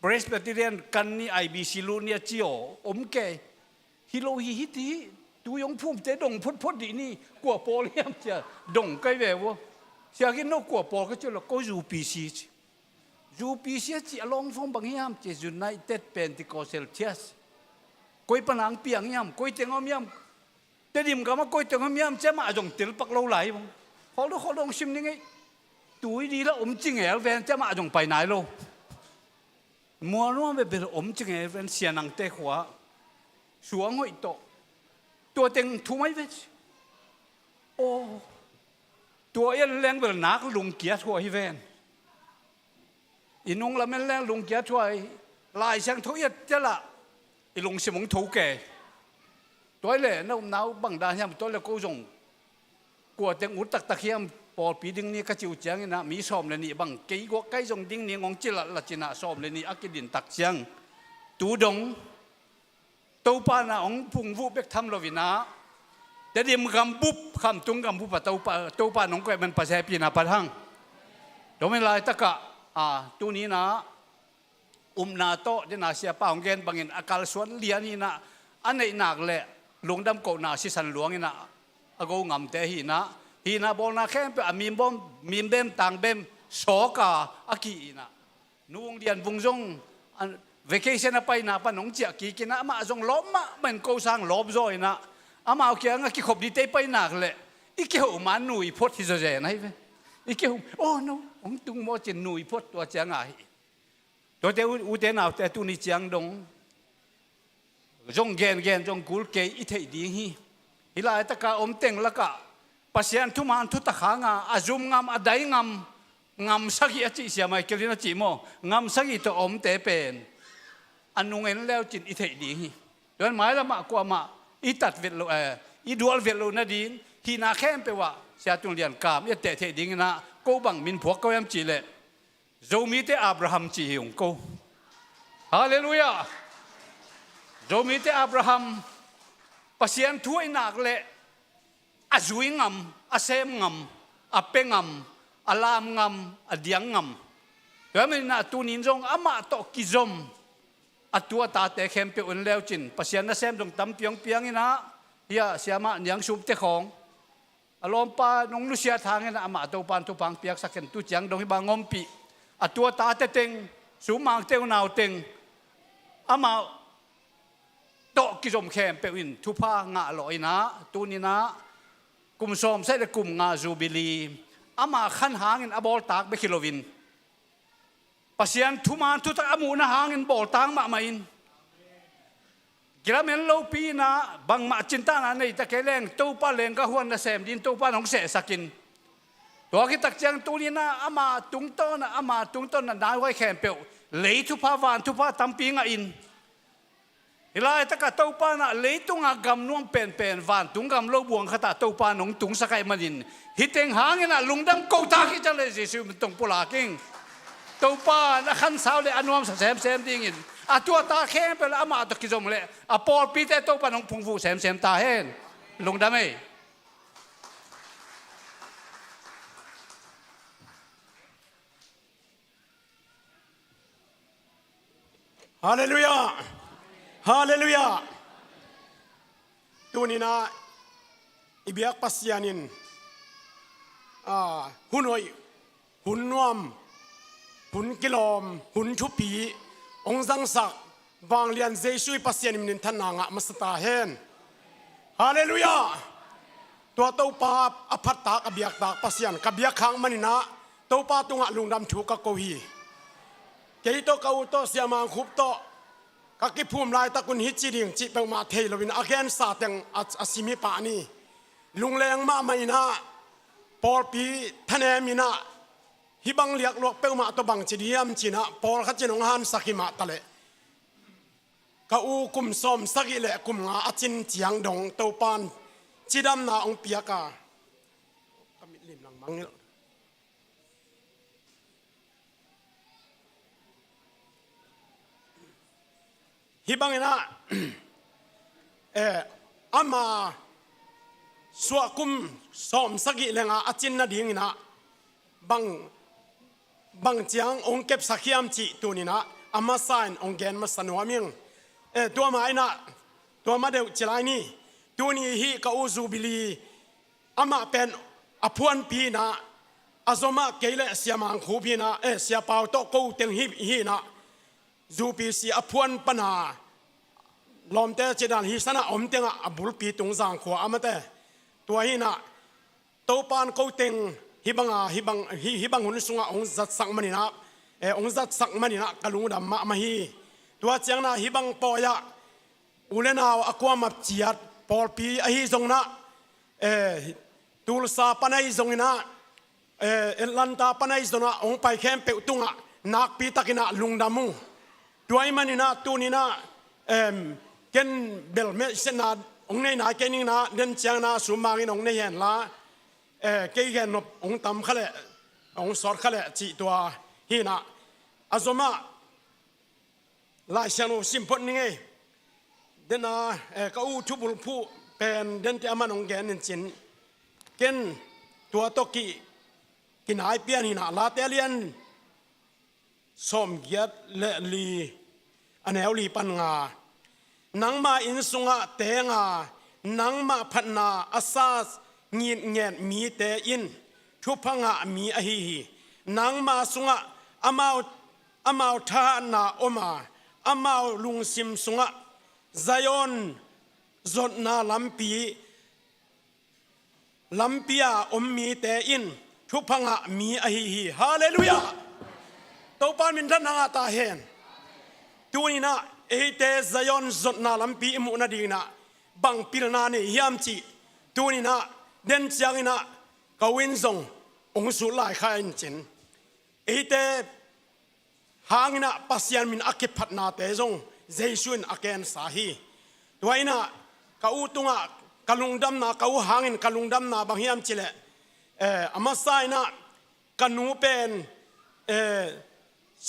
Presbyterian กันนี่ IBC ลูเนี่ยจีโอแกฮิโลฮิติตัวยงพุ่มเตดงพดดีนี่กลัวปอลเลี้ยมจะดงไกลแบบว่าเสียกินนกกลัวปอลก็จะละก็UPCจีอลองฟงบางอย่างจะ United Pentecostal Churchก้อยปนังเปียงยามก้อยเตียงอมยามแต่ดิมก็มาก้อยเตียงอมยามจะมาจงติลปักเราไหลบ้งเขาลองชิมยังไงตัวดีแล้วจริงเหรอแฟนจะมาจงไปไหนโลมัวนัวแบบเป็นจริงเป็นเสียนังเตะหัวสวงหัวโตตัวเต็งทุ่มไม่เวชโอ้ตัวยันแรงเป็นนักลุงเกียร์ทัวร์ฮิเวนอินุงละมันแรงลุงเกียร์ทัวร์ลายช่างทุยจะละอิลุงสมองถูกแก่ตัวเล่น้ำหนาวบังดาเฮียมตัวเล่กูจงกลัวเต็งอุดตะเคียมปอปีดิ้งนี่ก็จิวเจียงนะมีสอมเลยนี่บังเกยก็ใกล้จงดิ้งนี่งงจิละจินะสอมเลยนี่อักดินตักเจียงตูดงตัวปานะองพุงวูเบกทำลวินะแต่ดิมกำบุบคำตุงกำบุบปะตัวปาน้องก็มันภาษาปีนาปะทังโดยไม่ลายตะกะตัวนี้นะนาโตเดนาเสียป้าของเกณฑ์บางเงินอากาศสวนเลียนี่นะอันไหนหนักเลยหลวงดำโกนาสิสันหลวงนี่นะอากงงำเตหีนะ ฮีนาบอลนาแค่ไปมีมบอมมีมเบมต่างเบมโสกาอากีนะนุ่งเดียนวงจงvacation ไปนะปนงเจียกีกินะมาจงล้มมามันกูสร้างลบจอยนะอามาเอาเกี่ยงกี่ขบดีเตไปนักเลยอีกเกี่ยวมันหนุ่ยพดที่จะเจนให้ไหมอีกเกี่ยวโอ้ no องตุงโมจินหนุ่ยพดตัวเจียงไงตัวเดียวอุเทนเอาแต่ตุนิเจียงดงจงเกนจงกุลเกยอีเทดีฮีฮิลาตะกาอมเต็งละกะปัสยันทุมันทุตะขางาอาจุมงามอดัยงามสักอีจิเสียไม่เกี่ยวกับจิโมงามสักอีตัวอมเตเป็นอันนุ่งเอ็นแล้วจินอีเทดีฮีโดยหมายละมากกว่ามาอีตัดเวลอีดูอัลเวลนาดีนที่นาแค่ไปว่าเสียตุนเรียนกามอีเตเทดีนะกูบังมินพวกก็ยังจีเลโจมีเตอับราฮัมจีของกูฮาเลลูยาโจมีเตอับราฮัมปัสยันถ้วยนักเละอาจุยงามอาเซมงามอาเปงามอาลามงามอาเดียงงามเดี๋ยวมันน่าตุนินจงอามาตอกิจมอาตัวตาเตะเข้มเปียนแล้วจินปัสยันน่าเซมจงตั้มเปียงนี่นะเฮียเสียมายังชุบเตะของอารมณ์ปานงลุเซียทางนี่นะอามาตัวปานตัวปังเปียกสักเห็นตุจังดงที่บางงอมปีอาตัวตาเตะเต็งสูมังเตวนาวเต็งอามาโตกิจมเข้มเปียนทุพางะลอยนะตุนินะกุมสมใส่กุมงาจูบิลีอามาขันหางอินอบอลตากเบคิโลวินปัสยันทุมานทุตอามูนะหางอินบอลตางมาไม่อินกระเมนโลปีนะบังมาจินตานะในตะเกเลงตู้ป้าเลงก็หัวนะเซมดินตู้ป้าหนองเสสกินตัวกิตักจังตูนี้นะอามาตุงต้นนะอามาตุงต้นนะนายไว้แข่งเปียวเลยทุพาวานทุพาตั้มปีงอินเวลาตะกะตู้ป้านะเลยตุงอากำนวมเป็นวานตุงกำโลบวงขตาตู้ป้าหนองตุงสกายมันอินฮิตเองหางนะลุงดังกูตากิจังเลยสิสุมันตรงปุลากิงตู้ป้านะขันสาวเลยอนวมเซมดิ้งอินอาตัวตาเข้มไปแล้วอามาตะกิจมเลยอาปอลปีเตตู้ป้าหนองพุงฟูเซมตาเห็นลุงดำไหมฮาเลลูยาฮาเลลูยาตัวนี้นะอิเบียกปัสยานินหุ่นหอยหุ่นนวมหุ่นกิโลมหุ่นชุปีองค์สังสักวางเลียนเจชุยปัสยานินท่านนางะมัสตาเฮนฮาเลลูยาตัวเต้าปาอภัตตากอเบียกตากปัสยานกอเบียกขังมันนะเต้าปาตุงะลุงดำถูกกะโกฮีเกยโตกาวโตเสียมังคุบโตกักิภูมิลายตะกุนฮิจิริงจิเปมาเทลวินอาเกนสาตังอาซิมิปานีลุงเลงมาไม่นะปอลปีทะเนมินะฮิบังเลียกลวกเปมาตบังจิเดียมจินะปอลขัดจินงฮันสักิมาตะเลกาอูกุมสมสักิเลกุมงาอจินจียงดงเตาปานจิดำนาองเปียกากมิลิมลังมังนี่ฮิบังนะอามาสวกุมสอมสกิเลงอาจินนาดิ่งนะบังจียงองเก็บสักยามจีตัวนี้นะอามาสายองเกนมาสนวมิงตัวมาไอ้นะตัวมาเดวจิลายนี่ตัวนี้ฮีกาอูซูบิลีอามาเป็นอภวนปีนะอาซมาเกลเลเสียมังคูปีนะเสียเปาโตกูเต็งฮีนะจูปีสีอภวนปนาลมเตะจีดันฮิสนะอมเตงอบุลปีตุงสังขวาอมเตตัวฮีนะตัวปานกูเต็งฮิบังหุ่นสุงองจัดสังมันนะองจัดสังมันนะกะลุงดำมาฮีตัวเจียงนะฮิบังปอยะอุเลนาวอความับจียดปอลปีอฮีจงนะตูลซาปนัยจงนะลันตาปนัยจงนะองไปเข้มเปตุงะนักปีตะกินะลุงดำมูตัวไอ้มันนะตัวนี้นะเกนเบลเมสนาองในนาเกนิงนะเดินเชียงนะสุมากินองในเห็นละเกยเห็นองตำขะเลองสอดขะเลจีตัวฮีนะอาซมาลายเชนุสิมพนี่ไงเดินนะก็อูทุบุลผู้เป็นเดินที่อามันองแกนจินเกนตัวตกิกินหายเปียนี่นะลาเตเลียนสมเกียรติเลลีอันเอวลีปันงานังมาอินสุงะเตงานังมาพันนาอาซาส งีดเงียนมีเตอินทุพังะมีอหิหินางมาสุงะอามาวทานาอมาอามาวลุงซิมสุงะไซออนจดนาลัมปียอมมีเตอินทุพังะมีอหิหิฮาเลลูยาตัวปานมินทันหาตาเห็นตัวนี้นะเอเตไซออนจดนาลัมปีอิมุนาดีนะบังปิลนาเนียมจีตัวนี้นะเดินเสียงนะกวินซงองสุลายขายจินเอเตหางนะปัสยานมินอักพัดนาเตซงเจสุนอักเอนสาฮีตัวนี้นะกอูตุงะกลุงดำนะกอูหางนกลุงดำนะบางยามจิเลอามาไซนะกันูเป็น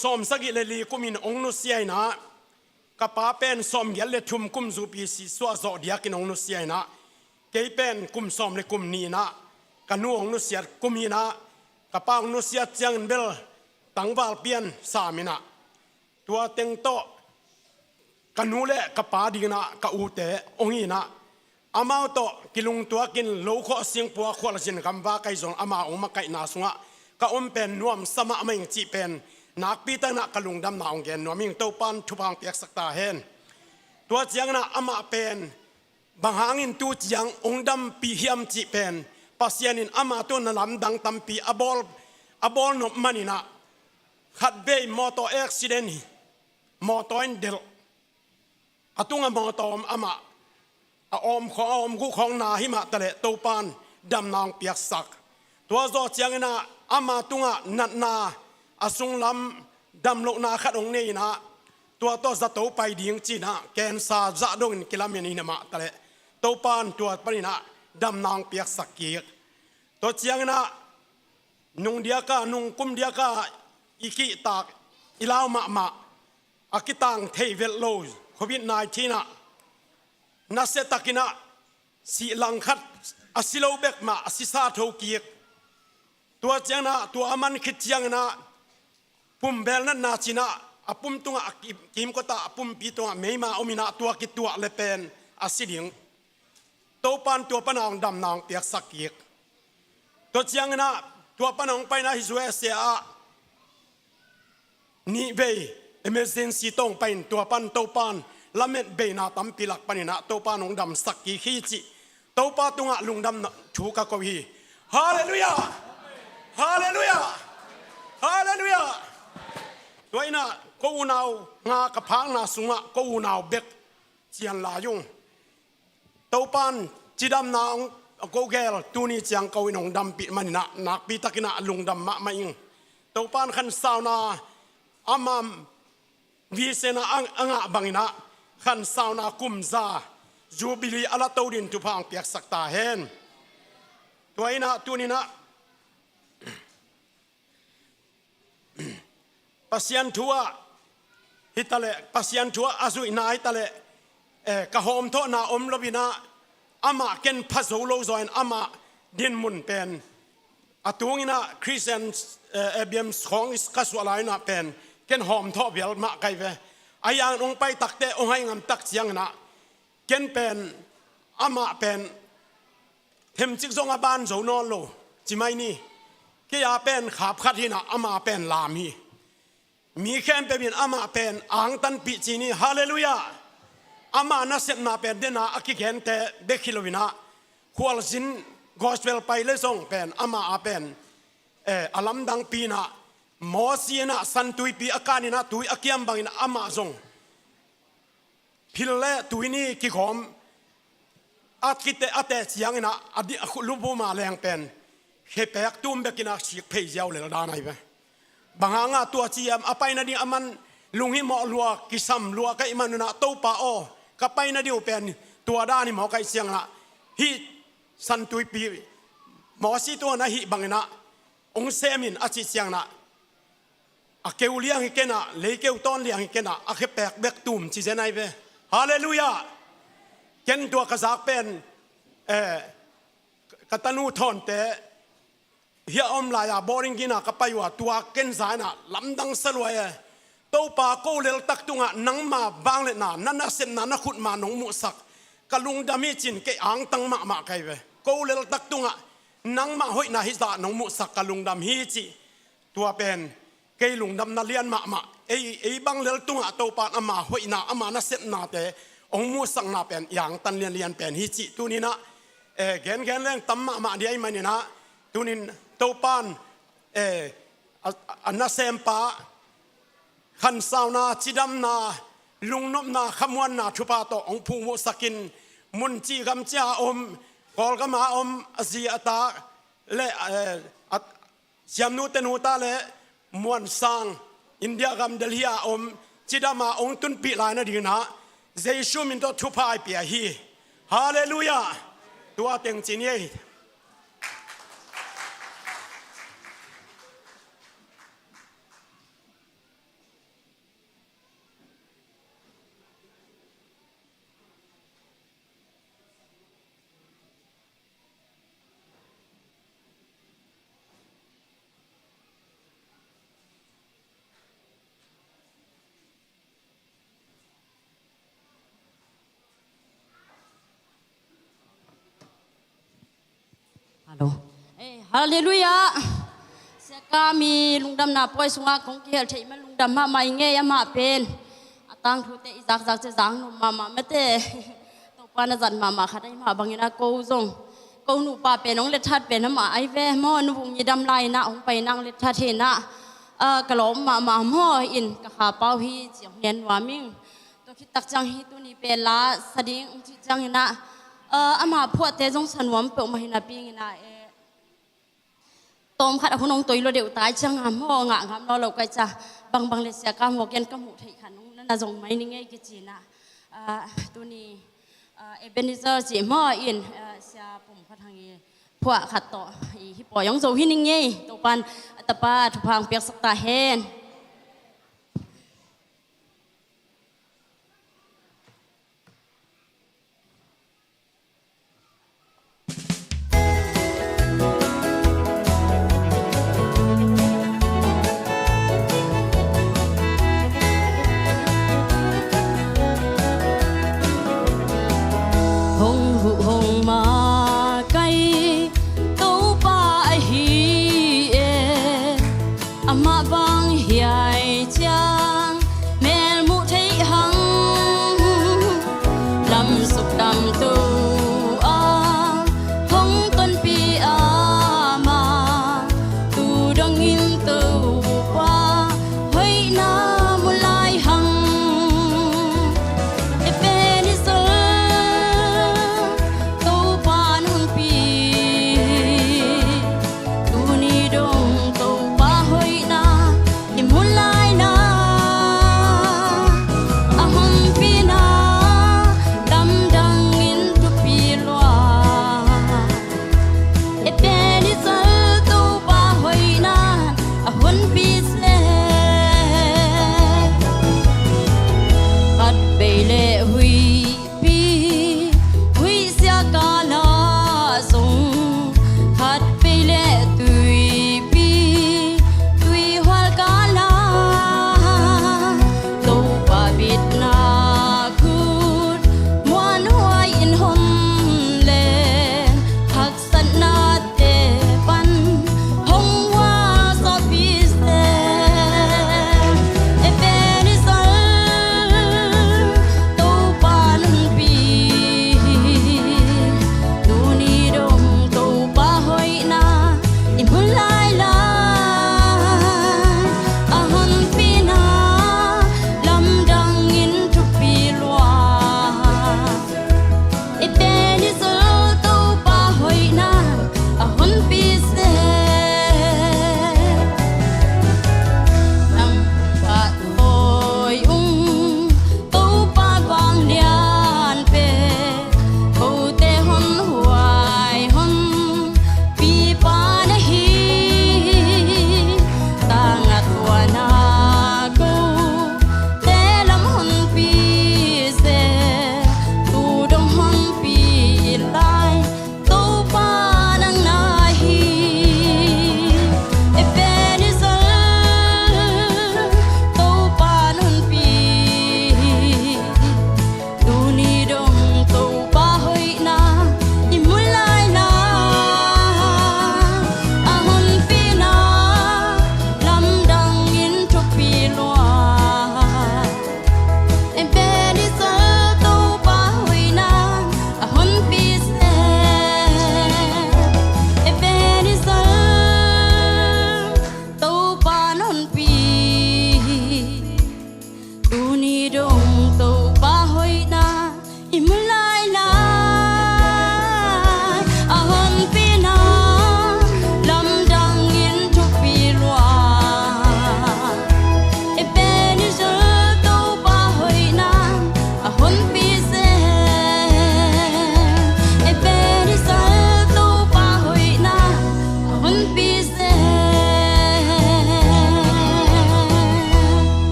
สมสกิเลลีกุมินองนุเสียนะกป้าเป็นสมยัลเลทุมกุมจูปีสิสวะจอดียกินองนุเสียนะเกยเป็นกุมสมเลกุมนีนะกันูองนุเสียกุมีนะกป้าองนุเสียจังเบลตังบาลเปียนสามินะตัวเต็งโตกันูเลกป้าดีนะกอูเตองอีนะอามาโตกิลุงตัวกินโลโคเสียงปัวขวลจินคำว่าไกจงอามาองมาไกนาสุงะกอมเป็นนวมสมะมิงจีเป็นนักปีตนะกลุงดำนาองเกนนวมิงเต้าปันทุพังเปียกสักตาเห็นตัวเจียงนะอามาเป็นบางหางินตัวเจียงองดำปีเฮียมจีเป็นปัสยานินอามาตัวนลำดังตัมปีอบอลนบมันนะขัดเบย์มอเตอร์เอ็กซิเดนต์มอเตอร์อินเดลอตุงมอเตอร์อามาอมของอมกูของนาหิมะตะเลตูปานดำนางเปียกสักตัวโจเจียงนะอามาตุงะนัดนาอสุงลำดำโลนาขัดองนี่นะตัวโตจะตูไปดิ่งจีนะแกนซาจะดงกิลามีนิมะตะเลตูปานตัวปรินะดำนางเปียกสักเกียตัวเจียงนะนุงเดียกานุงกุมเดียกาอีกิตากอิลาวมะอากิตังเทเวลโลโควิด-19นะนัสเซตักินะสีลังคัดอาศิโลเบกมาอาศิซาโทกีกตัวเจียงนะตัวอามันคิดเจียงนะปุ่มเบลนั้นนาจินะอาปุ่มตุงอากิมก็ตาอาปุ่มปีตุงอาเมย์มาอมินะตัวกิตัวเลเป็นอาศิลิงตัวปันตัวปนองดำนองเปียกสักกีกตัวเจียงนะตัวปนองไปนะฮิสเวเซียนี่เบย์เอเมอร์เจนซีตงไปตัวปันตัวปันละเม็ดเบนาตัมปิลักปนินะตัวปานองดำสักกี่ขี้จิตัวปาตุงะลุงดำชูกะกวีฮาเลลูยาฮาเลลูยาฮาเลลูยาตัวนี้นะกูนาวงากระพังนาสุงะกูนาวเบกเจียนลายุงตัวปานจีดำนาองกูเกลตัวนี้เจียงกูนองดำปิมันนะนักปีตะกินะลุงดำมะมาอิงตัวปานขันสาวนาอามามวิเศษนะอังะบังนะขันสาวนากุมซาจูบิลีอลาตูดินทุพังเปียกสักตาเห็นตัวนี้นะตัวนี้นะปัสยันทัวฮิตาเลปัสยันทัวอาซุยนาฮิตาเลกะโฮมโทนาอมลบินะอามาเกนพัสโฮโลซอยน์อามาดินมุนเป็นอตุงินะคริสเตียนเบียมของอิสกัสวาลายนะเป็นเกนหอมโทเบียลมาไกเวอายังองไปตักเตองให้งามตักเสียงนะเกนเป็นอามาเป็นเทมจิกซงอาบานโจนอนโลจิไม่นี่ก็ยาเป็นขาบขัดหินะอามาเป็นลามีแค่เป็นอามาเป็นอ่างตันปิจินีฮาเลลูยาอามานัสเซนนาเป็นเดนาอคิเกนเตเบคิโลวินะควอลซินกอสเวลไปเลยส่งเป็นอามาเป็นอาลัมดังปีนะมอสีนะสันตุยปีอาการนี่นะตุยอากิยมบังนะอามาส่งพิลเล่ตุยนี่กิขอมอาคิเตอาเตเสียงนะอดีลุบูมาแรงเป็นเฮเปกตุ้มเบกินะชิกเพย์เจ้าเลยละดานายไปบางงาตัวเจียมอไปนะดิอามันลุงหิมอลัวกิซัมลัวก็อิมันนะโตปาโอก็ไปนะดิวเป็นตัวด้านี่หมอไกเสียงนะฮิสันตุยปีหมอสีตัวนะฮิบังนะองเซมินอาชิเสียงนะอาเกวเลียงฮิเกนะเลเกวต้นเลียงฮิเกนะอาเคแปกเบกตุมจิเจนายเวฮาเลลูยาเกนตัวกระซักเป็นกตันูทอนเตเฮียอมลายาบอริงกินะกับไปว่าตัวเกนสายนะลำดังสลวยโตปาโกเลลตักตุงะนังมาบางเลนะนันน่ะเซนนันน่ะขุดมาหนองมุสักกะลุงดามิจินเกอังตังมาไกเว กูเลลตักตุงะนังมาหอยนาฮิซาน้องมุสักกะลุงดำฮีจิตัวเป็นเกยลุงดำนาเลียนมาไอ้บังเลลตุงะตัวปานอามาหอยนาอามานาเสนาเตองมุสักนาเป็นอย่างตันเลียนเป็นฮีจิตัวนี้นะแกนเรื่องตั้มมาเดียมันนี่นะตัวนี้ตัวปานอันนาเซมปาขันสาวนาจิดำนาลุงนบนาขมวนนาทุปาโตองพูมุสกินมุนจีกำจ้ากอลกมาอซีอตาเลเสียมนูเตนูตาเลมวนสังอินเดียกำเดลียจิดามาองตุนปีลายนะดีนะเจชูมินโตทุพายเปียฮีฮาเลลูยาตัวเต็งจีนี่ฮาเลลูยาเสกามีลุงดำนาป่วยสุงาของเกียรติมันลุงดำมาไม่เงี้ยมาเป็นตั้งทุเตอิจักจะจังนุมาไม่เตตัวปานจันมาขัดให้มาบางอย่างกูจงกูหนูป่าเป็นน้องเล็ดทัดเป็นน้ำมาไอเวมอนุบุมีดำลายนะองไปนั่งเล็ดทัดเห็นนะกระหล่อมมาหม้ออินกะขาเป้าฮีเจียงเฮียนวามิงตัวคิดตักจังฮีตัวนี้เป็นละสดิ้งจิจังเห็นนะอามาพวดเตจงสนวมเปิดมาเห็นนะปีงินะตอมขัดคุณองตัวเราเดี๋ยวตายจังงามห้องงามเราก็จะบางเลเซียกามหัวแกนกำหูไทยขันนั่นน่ะจงไม่นิ่งไงกิจีนะตัวนี้เอเบนิเซอร์จีหม้ออินเสียปุ่มพัดทางนี้พวกขัดต่อฮิปปอยองโจหินิ่งไงตัวปันตะปาทุพังเปียกสักตาเฮนเ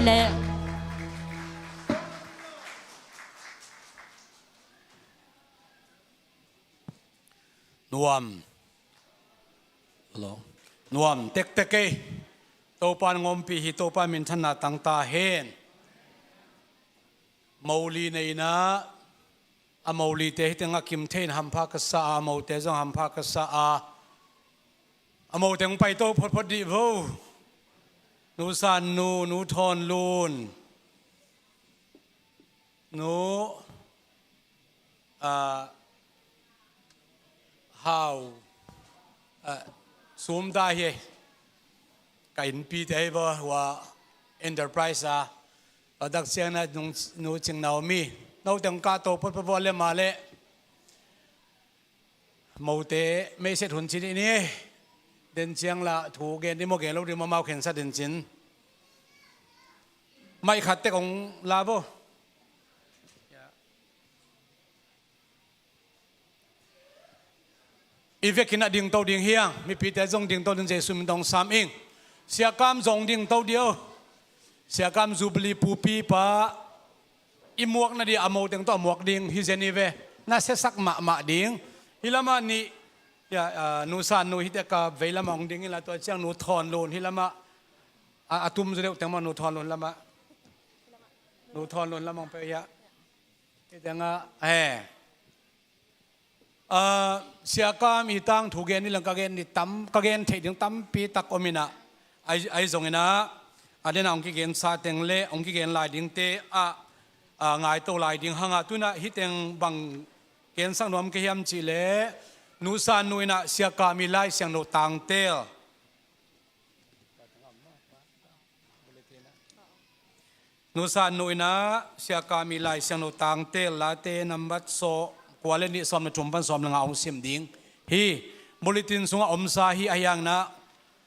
เลย นวมหรอนวมเต็กเต็กโตปานงมปีฮิโตปานมินทนาตังตาเฮนมาลีในนะอามาลีเตหิตงาคิมเทนหัมพากษาอามาเตจงหัมพากษาอามาเตงไปโตพอดีโวนูสันนูทอนลูนนูhow ซูมได้เฮกันปีเตยบ่ว่า enterprise ดักเสียงนะนูจึงนามีนูแต่งกาโตพดพอเลมาเลมูเตไม่เสร็จหุ่นชิ้นนี้เดินเชียงละถูกเกณฑ์ที่โมเกณฑ์เราดิมาเมาเข็นซะเดินจินไม่ขัดแต่ของลาโบอีเวกินดิ่งโตดิ่งเฮียงมีปีแต่จงดิ่งโตดิ่งเจสุมดองสามอิงเสียกรรมจงดิ่งโตเดียวเสียกรรมจูบลีปูปีปะอิมวกนาดีอโมเต็งโตหมวกดิ่งฮิเจนีเวน่าเสสักมาดิ่งฮิลามานี่นูสานนูฮิตกาเวลามองดิ่งฮิลาตัวเจ้านูทอนโลนฮิลามาอาตุมจะเรียกแต่มานูทอนโลนละมานูทอนโลนละมองไปยะฮิตงาเสียกามีตังถูกเกณฑ์นี่หลังกาเกณฑ์นี่ตั้มกาเกณฑ์เถียงตั้มปีตักอมินะไอตรงนี้นะอันนี้นะองค์เกณฑ์ซาเต็งเล่องค์เกณฑ์ลายดิ่งเตะง่ายตัวลายดิ่งหางตัวน่ะฮิตเต็งบังเกณฑ์สังนวมเกียมจีเล่นูซานุยนะเสียกามีลายเสียงโนตังเตลนูซานุยนะเสียกามีลายเสียงโนตังเตลลาเตนัมบัตโซกว่าเล่นนี่ซ้อมในจุ่มปันซ้อมในงาองซิมดิ้งฮีบริตินสุงอมซาฮีอายังนะ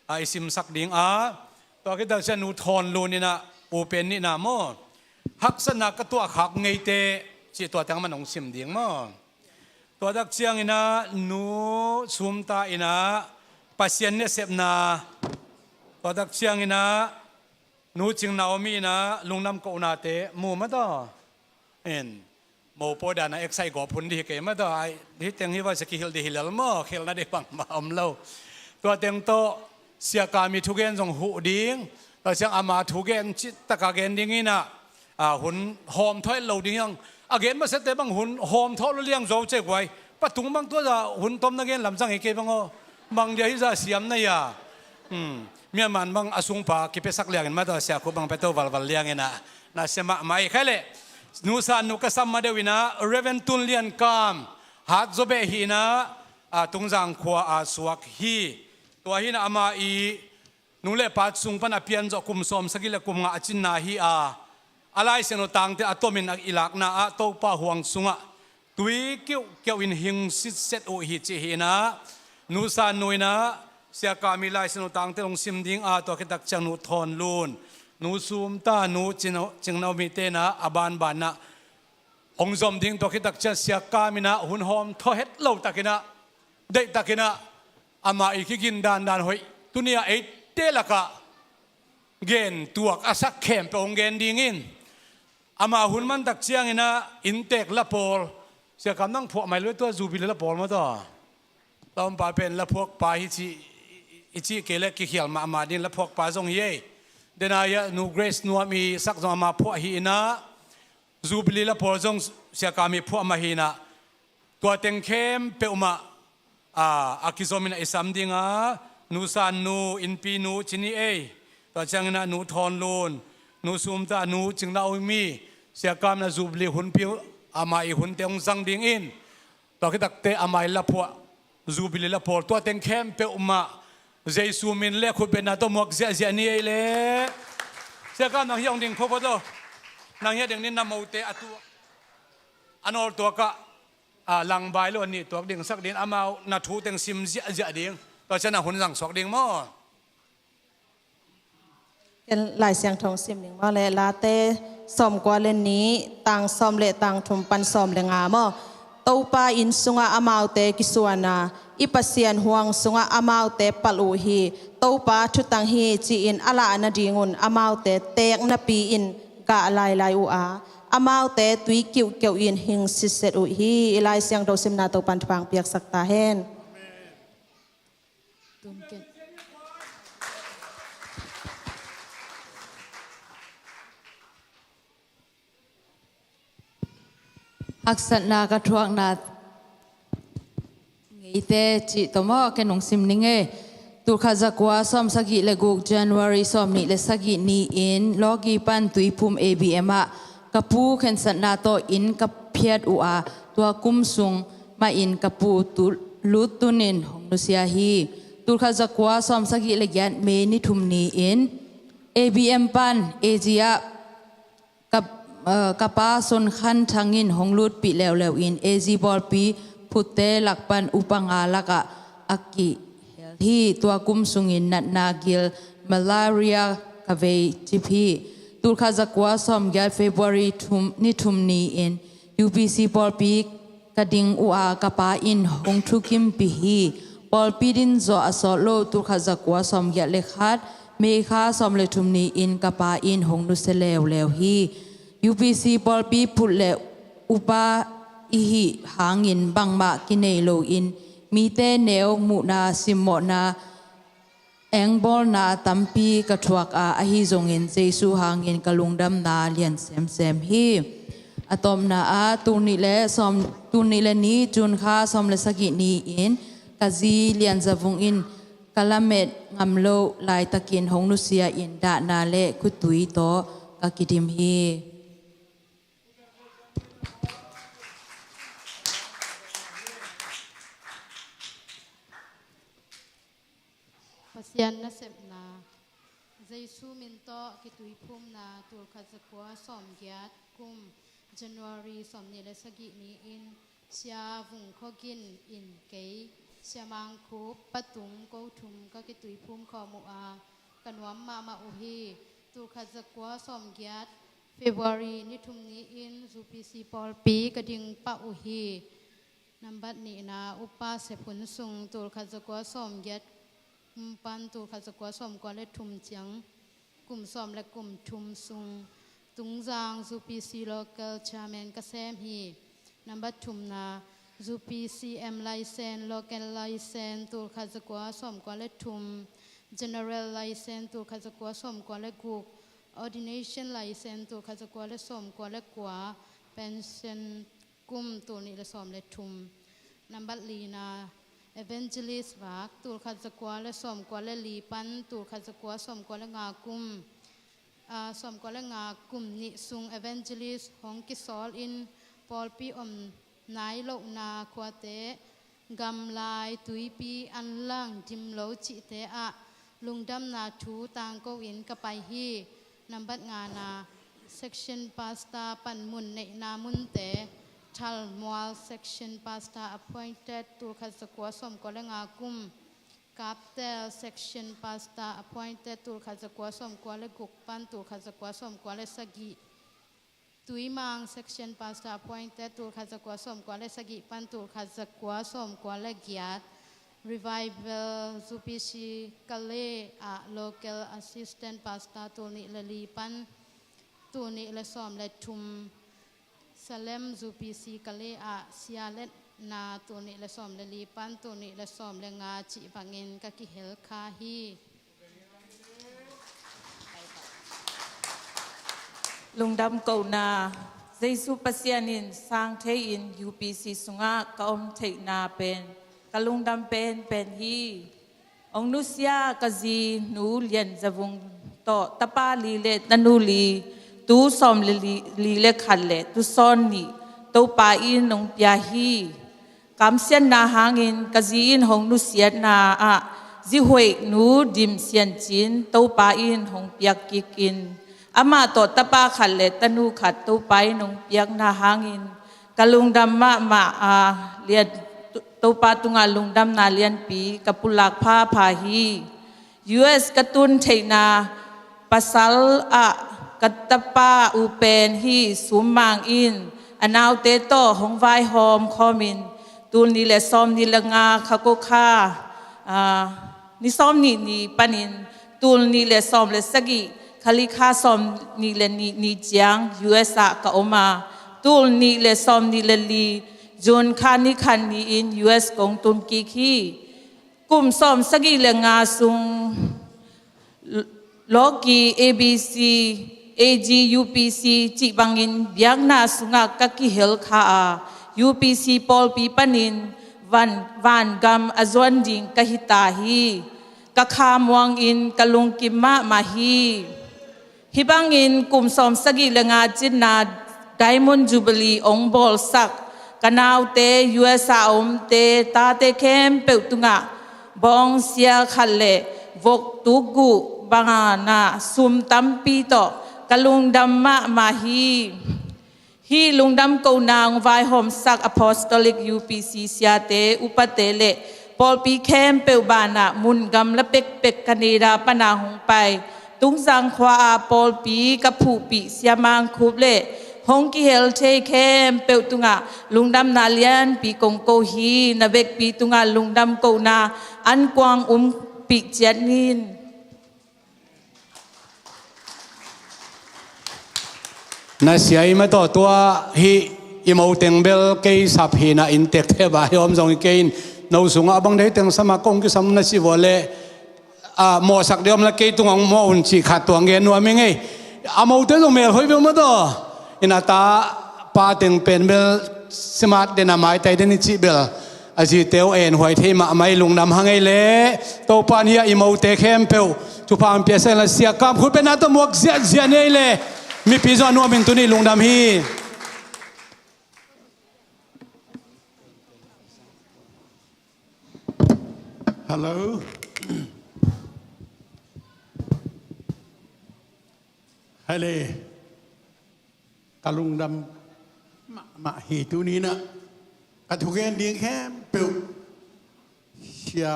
ไอซิมสักดิ้งตัวกิดาเชนูทอนลูนี่นะปูเป็นนี่นะมั้งฮักษณะก็ตัวขักไงเตจีตัวแตงมันองซิมดิ้งมั้งตัวดักเชียงนี่นะนูซุมตาอินะปัสเซียนเนี่ยเสพนาตัวดักเชียงนี่นะนูจิงนาอมีนะลุงน้ำกูนาเตมูมาต่อเห็นโมโปดานะเอ็กไซกอบพุนดีเกมาต่อไอที่เต็งที่ว่าสกิฮิลดีฮิลล์มั้งฮิลล์นั่นเองมาอมเล่าตัวเต็งโตเสียการมีทุกเกณฑ์ส่งหูดิ้งแต่เสียงอามาทุกเกณฑ์จิตตะกาเกณฑ์ดิ้งนี่นะหุ่นหอมถอยเหล่าดิ้งยังเกณฑ์มาเสด็จบางหุ่นหอมถอยเลี้ยงโจเจ๊กไว้ปัดถุงบางตัวจะหุ่นต้มนักเกณฑ์ลำสังเกตบางบางเดียวที่จะเสียมนี่ยเมียมันบางอสุงปากิเปสักเลี้ยงมาต่อเสียคุบางไปตัววัลเลี้ยงนี่นะน่าเสียมาไม่แค่เลยนูสานนูกสัมมาเดวินะเรเวนตุนเลียนกามฮัดโจเบฮีนะตุงจังขวาสวกฮีตัวฮีนะอามาอีนูเลปัดสุงปันอภิยันจะคุมสมสกิเลคุมงาจินนาฮีอะไรเสนอตังเตอตัวมินอิลักนาโตปะห่วงสุงตุยเกี่ยวอินหิงสิเซตโอฮิจิฮีนะนูสานนูนะเสียกามิไลเสนอตังเตลงซิมดิ้งตัวคิดตักจังนูทอนลูนนูซูมตานูจิงนามิเตนะอบานบานะองซอมดิ้งตัวคิดตักจังเสียกามินะหุ่นหอมทอเฮ็ดเล่าตักินะได้ตักินะอามาอีกกินดานหอยตุเนียไอเตละกะเกณฑ์ตัวอาศักเข้มไปองเกณฑ์ดิ้งินอามาหุ่นมันตักเชียงนะอินเตกละโพลเสียกำนั่งพวกไม่รู้ตัวจูบิลละโพลมาต่อตอนป่าเป็นละพวกป่าฮิจิเกล็กเขียวมาดินละพวกป่าทรงเย่เดนายนูเกรสนัวมีสักจงมาพวกฮีนะจูบิลละโพลทรงเสียกามีพวกมาฮีนะตัวเต็งเข้มเปอุมาอากิโซมินะอิสัมดิงนูซานนูอินปีนูชินีเอตัวจังนะนูทอนลูนนูซุมตานูจึงนาอุมีเสียกามนะจูบลีหุ่นพิวอามาอีหุ่นเตงสังดิงอินตัวคิดตักเตอามาละพวจูบลีละพอตัวเต็งเข้มเปอุมาเจซูมินเล่ขุดเป็นนาตัวหมวกเสียนี่เล่เสียกามนางยองดิงพบตัวนางเฮียดิงนี่นำเอาเตอตัวอันอลตัวก็หลังใบล้วนนี่ตัวดิ่งสักดิ่งอามานาทูเต็งซิมเสียดิ่งตัวชนะหุ่นสั่งสอกดิ่งมั้งเป็นหลายเสียงทองซิมหนึ่งว่าเลยลาเต้ซอมกว่าเล่นนี้ต่างซอมเละต่างทุมปันซอมเดงามอ to pa in sunga amau te kisuana ipasian huang sunga amau te palu hi to pa thutang hi chi in ala na dingun amau te tek na pi in ka lai lai u a amau te tui kiu kiu in hing siset u hi ilai siang do sim na to pan thang piak sakta hen Aksat na katruak na ngite chi tomo ke nong sim ninge tu khaza kwa som sagi le guk January som ni le sagi ni in logi pan tui pum ABM a kapu khen sat na to in kaphiat u a tua kum sung ma in kapu tu lut tunin hong nu sia hi tu khaza kwa som sagi le yan me ni thum ni in ABM pan Asia kapa son khan thangin honglut pi lew lew in AZ ball pi putte lakpan upanga laka aki hi tua kum sungin nat nagil malaria kave chipi tulkha zakwa som gyal February thum ni in UPC ball pi kading ua kapa in hong thukim pi hi ball pi din zo asolo tulkha zakwa som gyal le khat me kha som le thum ni in kapa in hong nu se lew lew hi UPC ball pi put le upa ihi hangin bangma kinei lo in mi te neo mu na simmo na eng bol na tampi kathuak a hi zongin jesu hangin kalungdam na lian sem sem hi atom na a tuni le ni chun kha som le sagi ni in kazi lian zawung in kalamet ngamlo lai takin hongnu sia in da na le khutui to kakidim hi Pasian na sep na Jesu minto kitui phum na tur khazakwa som gyat kum January som ni le sagi ni in sia vung khogin in kei sia mang khu patung ko thum ka kitui phum kho mu a kanwam ma uhi tur khazakwa som gyat February ni thum ni in UPC Paul pi kading pa uhi nambat ni na upa se phun sung tur khazakwa som gyat pan tu khazakwa som ko le thum chiang kum som le kum thum sung tung jang UPC local chairman ka sem hi number thum na UPCM license local license tu khazakwa som ko le thum general license tu khazakwa som ko le guk ordination license tu khazakwa le som ko le kwa pension kum tu ni le som le thum number lina evangelist wak tur khazakwa le som kwa le li pan tur khazakwa som kwa le nga kum som kwa le nga kum ni sung evangelist hong ki sol in Paul pi om nai lo na kwa te gam lai tui pi an lang dim lo chi te a lungdam na thu tang ko in ka pai hi number nga na section pasta pan mun nei na mun te Thal Mual section pastor appointed to khazakwa som ko le nga kum Kaptel section pastor appointed to khazakwa som ko le gukpan to khazakwa som ko le sagi Tuimang section pastor appointed to khazakwa som ko le sagi pan to khazakwa som ko le gyat revival zupishi kale a local assistant pastor to ni le li pan to ni le som le thum Salem UPC kale a sialet na tuni le som le li pan tuni le som le nga chi bangin ka ki hel kha hi lungdam ko na Jesu pasianin sang thein UPC sunga kaom thei na pen kalungdam pen hi ong nusia kazi nu lian zawung to tapa li le tanuli tu som li le khan le tu son ni to pa in nong pya hi kam sian na hangin kazi in hong nu siat na a ji hoi nu dim sian chin to pa in hong pyak kikin ama to tapa khan le tanu khat to pai nong pyak na hangin kalungdam ma a lian to pa tunga lungdam na lian pi kapulak pha hi US katun theina pasal a katapa upen hi sumang in อนาวเตโตหงไวหอมคอมินตูนนี่แหละซ้อมนี่ละงาขะกุค่านี่ซ้อมนี่ปนินตูนนี่แหละซ้อมเลยสกิคลิค่าซ้อมนี่แหละนี่เจียง US กะอมาตูนนี่แหละซ้อมนี่แหละลีจุนคันนี่อิน US กงตุมกีคีกุมซ้อมสกิละงาซุงโลกี ABC AG UPC จิบังอินเบียงนาสุงากะกิเฮลคาUPC ปอลปีปนินวันกำอจวนดิงกะฮิตาฮีกะคามวงอินกะลุงกิมมะมาฮีฮิบังอินกุมสอมสกิเลงาจินนาไดมอนด์จูเบลีองบอลสักกะนาวเต US อมเตตาเตเข้มเปตุงะบองเสียคัลเลวกตุกุบังานาซุมตัมปีโตกะลุงดัมมะมาฮีฮีลุงดำกูนางไวหอมสักอพอสตอลิก UPC เสียเตอุปเตเลปอลปีเข้มเปวบานะมุนกำละเป็กคณีดาปนาหงไปตุงสังควาปอลปีกับผู้ปีเสียมังคุบเลหงกิเฮลเทเข้มเปวตุงะลุงดำนาเลียนปีกงโกฮีนาเบกปีตุงะลุงดำกูนาอันกวางปีเจียนินน่าเสียมาต่อตัวฮีอิมเอาเต็งเบลเกย์สับฮีน่าอินเตกเทบายอมจงเกย์นูสุงอาบังได้เต็งสมาคมกิสามนัสิวอเลหมอสักเดียมละเกย์ตุงหมออุ่นชีขาดตัวเงินนัวไม่ไงอามาเต็งตรงเมลหอยเบลมาต่ออินาตาปาเต็งเป็นเบลสมาร์ทเดนาไม้ไตเดนิจิเบลอาจีเตวเอ็นหอยเทมาไม่ลุงนำหังไงเล่โตปานเฮียอิมเอาเตเข้มเปลทุพามเปียเซนละเสียกำคุณเป็นนัตมวกเสียเนยเล่มีพิจารณาเป็นตัวนี้ลุงดำฮี Hello ฮัลโหลกะลุงดำมาฮีตัวนี้นะกะทุกอย่างดีแค่เปิลเชีย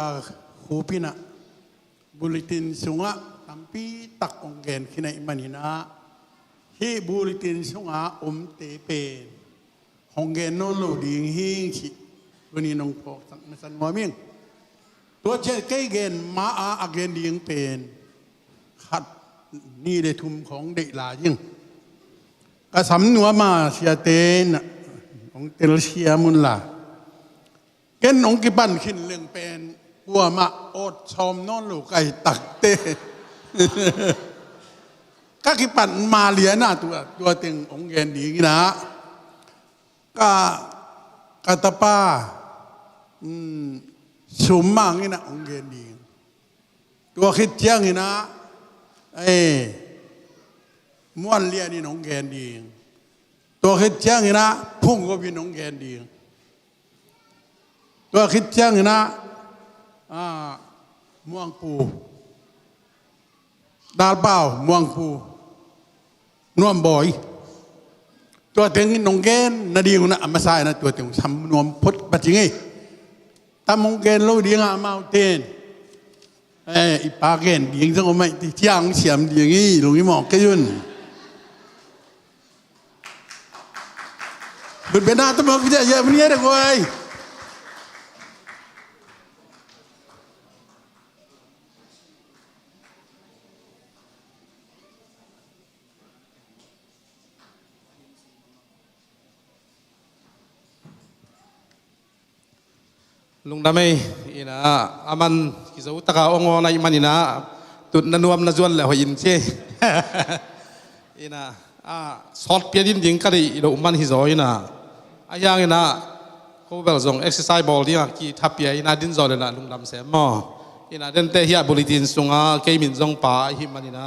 หูพินะบุลตินสุงะตั้มปีตักองเกนขึ้นในมันนี่นะฮีบุลตินสุงะเตเปนองเกนโนโลดีหิงชิวันนี้น้องพอกสังสันวามิงตัวเจ้าเกย์เกนมาอาเกนดีงเป็นขัดนี่ได้ทุมของเด็กหลายยิ่งกระสำนัวมาเสียเตนของเตลเชียมุนล่ะเกนองกิบันขึ้นเรื่องเป็นวัวมาอดชอมนอนลูกไก่ตักเตก็กิปันมาเลียนะตัวเต็งองเกนดีนะก็ตะป้าสุมมังนี่นะองเกนดีตัวคิดเจ้านี่นะม้วนเลียนี่น้องแกนดีตัวคิดเจ้านี่นะพุ่งก็เป็นน้องแกนดีตัวคิดเจ้านี่นะม่วงปูดาลเป้าม่วงปูนวมบ่อยตัวเต็งน้องแกนนาดีนะมาใส่นะตัวเต็งทำนวมพดปัจจิงไงตามองแกนเราดีงามาเต้นอีปากเกนยิงสังคมไม่ที่ยังเฉียมอย่างนี้หลวงพี่หมอกแกยุ่นเป็นหน้าตัวมันจะเยอะมันเยอะเลยเว้ยลุงดำไม่อินะอามันกิจวัตรกาองค์ในมันอินะตุนนวมนจวนแล้วหินเช่อินะสอดเปียดินยิงก็ได้เรามันฮิโซอินะอายังอินะเขาแบบส่งเอ็กซ์ไซส์บอลที่อ่ะกีทับเปียอินะดินจอเลยนะลุงดำเสียมออินะเดินเตะเฮียบุริตินส่งเกมินจงป่าหิมันอินะ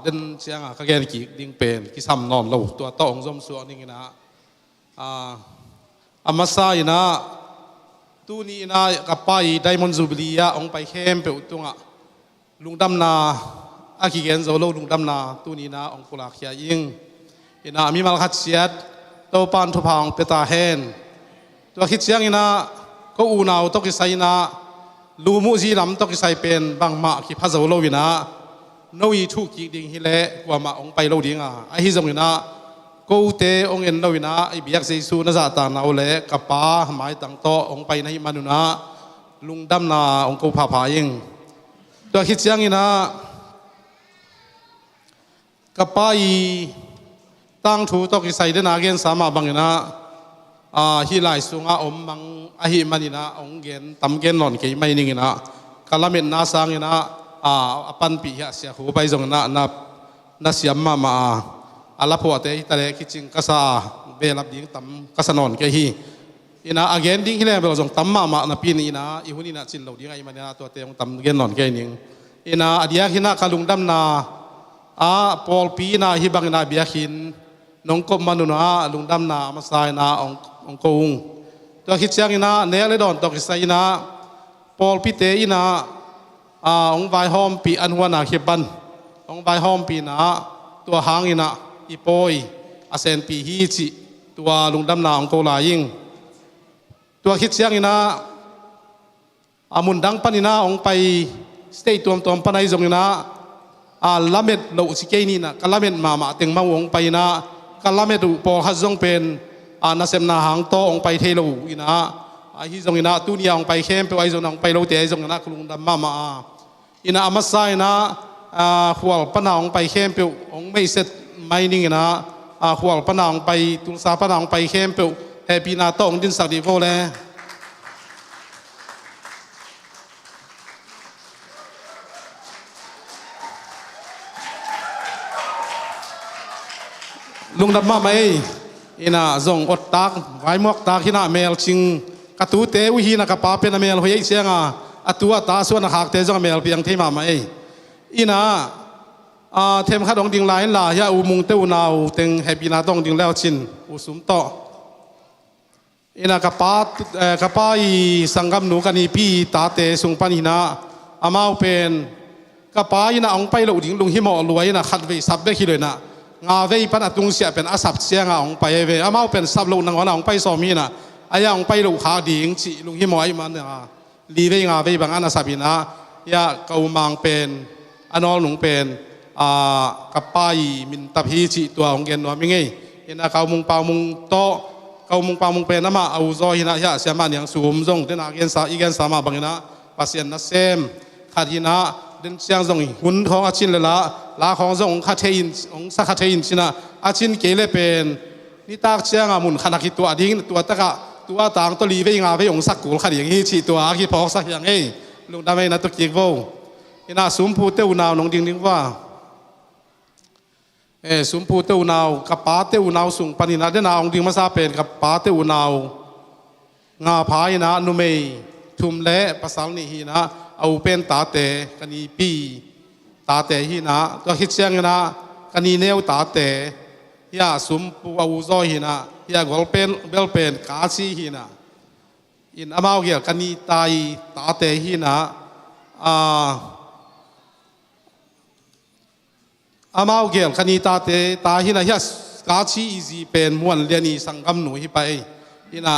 เดินเสียงก็แกนกีดิ้งเป็นกีซ้ำนอนเราตัวโตองจอมสัวนี่อินะอามาซาอินะตูนี่นะกับไปไดมอนด์จูบิลียองไปเข้มเปิดตัวลุงดำนาอากิเกนโซโลลุงดำนาตูนี่นะองกุลาเขียยิงอินะมีมาลคัดเสียดตัวปานทุพางเปตาเฮนตัวคิดเสียงอินะก็อูนาวตกิไซนะลูมุจีลำตกิไซเป็นบางมาคิพัซโซโลวินะโนยีทุกกิดิงฮิเลกว่ามาองไปโลดิงไอฮิซงอินะก็ cô tế ông yên đâu na ai biết Giêsu na giả tàng nào lẽ cặp pa mai tàng to ông bay nay manu na lung đâm na ông cô phá phá yên tôi khi chiang ina cặp pa i tang thu to cái sai đến again sama bang ina hi lai sunga om mang hi manina ông gen tam gen lon cái mai ning ina kalamen na sang ina apan pi ya sia khu bai jong na siam ma ala po te tale kiching kasa be lap ding tam kasanon ke hi ina again ding hile bel jong tam ma na pin ina i huni na chin lo ding ai manina to te jong tam gen non ke ning ina adia hina kalungdam na Paul pi na hi bang na biakin nong ko manuna lungdam na masai na ong koung to hi chiang ina ne le don to kisai na Paul pi te ina ong vai hom pi an huana khiban ong vai hom pi na tua hang ina ipoi asen pi hi chi tua lungdam na ong ko la ying tua hi chiang ina amun dang panina ong pai stay tuam panai jong ina lamet lo si ke ni na kalamet mama teng mau ong pai na kalamet u Paul ha jong pen na sem na hang to ong pai thelo ina hi jong ina tu ni ong pai khem pe ai jong ong pai lo te jong na lungdam mama ina amasai na khwal panang pai khem pe ong mai set mining ina khwal panang pai tulsa panang pai khem pe happy na tong din sak di vo le lungdam ma mai ina zong ot tak vai mok tak hina mel ching katu te u hi na ka pa pe na mel hoi senga atua ta so na hak te jong mel piang thei ma mai ina thêm khát dong ding lai la ya u mung te u nau teng happy na dong ding leo chin u sum to ina ka pa i sangam nu kani pi ta te sung pan hina amau pen ka pa ina ong pai lo ding lung hi mo luai na khat ve sap be hi le na nga ve pan atung sia pen asap sia nga ong pai ve amau pen sap lo nang ong pai so mi na aya ong pai lo ha ding chi lung hi mo ai man na li ve nga ve bang ana sabina ya kau mang pen anol nung pen kapai min tap hi chi tua ong gen no mi ngai ina kau mung pa mung pen ama au zo hina ya siama niang sum jong ten again sa igen sama bangina pasien na sem khatina den siang jong hun thong achin la khong jong kha thein ong sa kha thein china achin kele pen ni tak chiang amun khana ki tua ding tua taka tua tang to li ve nga ve ong sak kul kha ding hi chi tua ki phok sak yang ei lung da mai na to ki vo ina sum pu te unaw nong ding wa sum pu te unaw ka pa te unaw sung panina de na ong ding ma sa pen ka pa te unaw nga phai na nu mei thum le pasal ni hi na au pen ta te kani pi ta te hi na to hit siang na kani neu ta te ya sum pu au zo hi na ya gol pen bel pen ka chi hi na in amau ge kani tai ta te hi na amau ge kani ta te ta hi na ya ka chi easy pen muan le ni sangam nu hi pai ina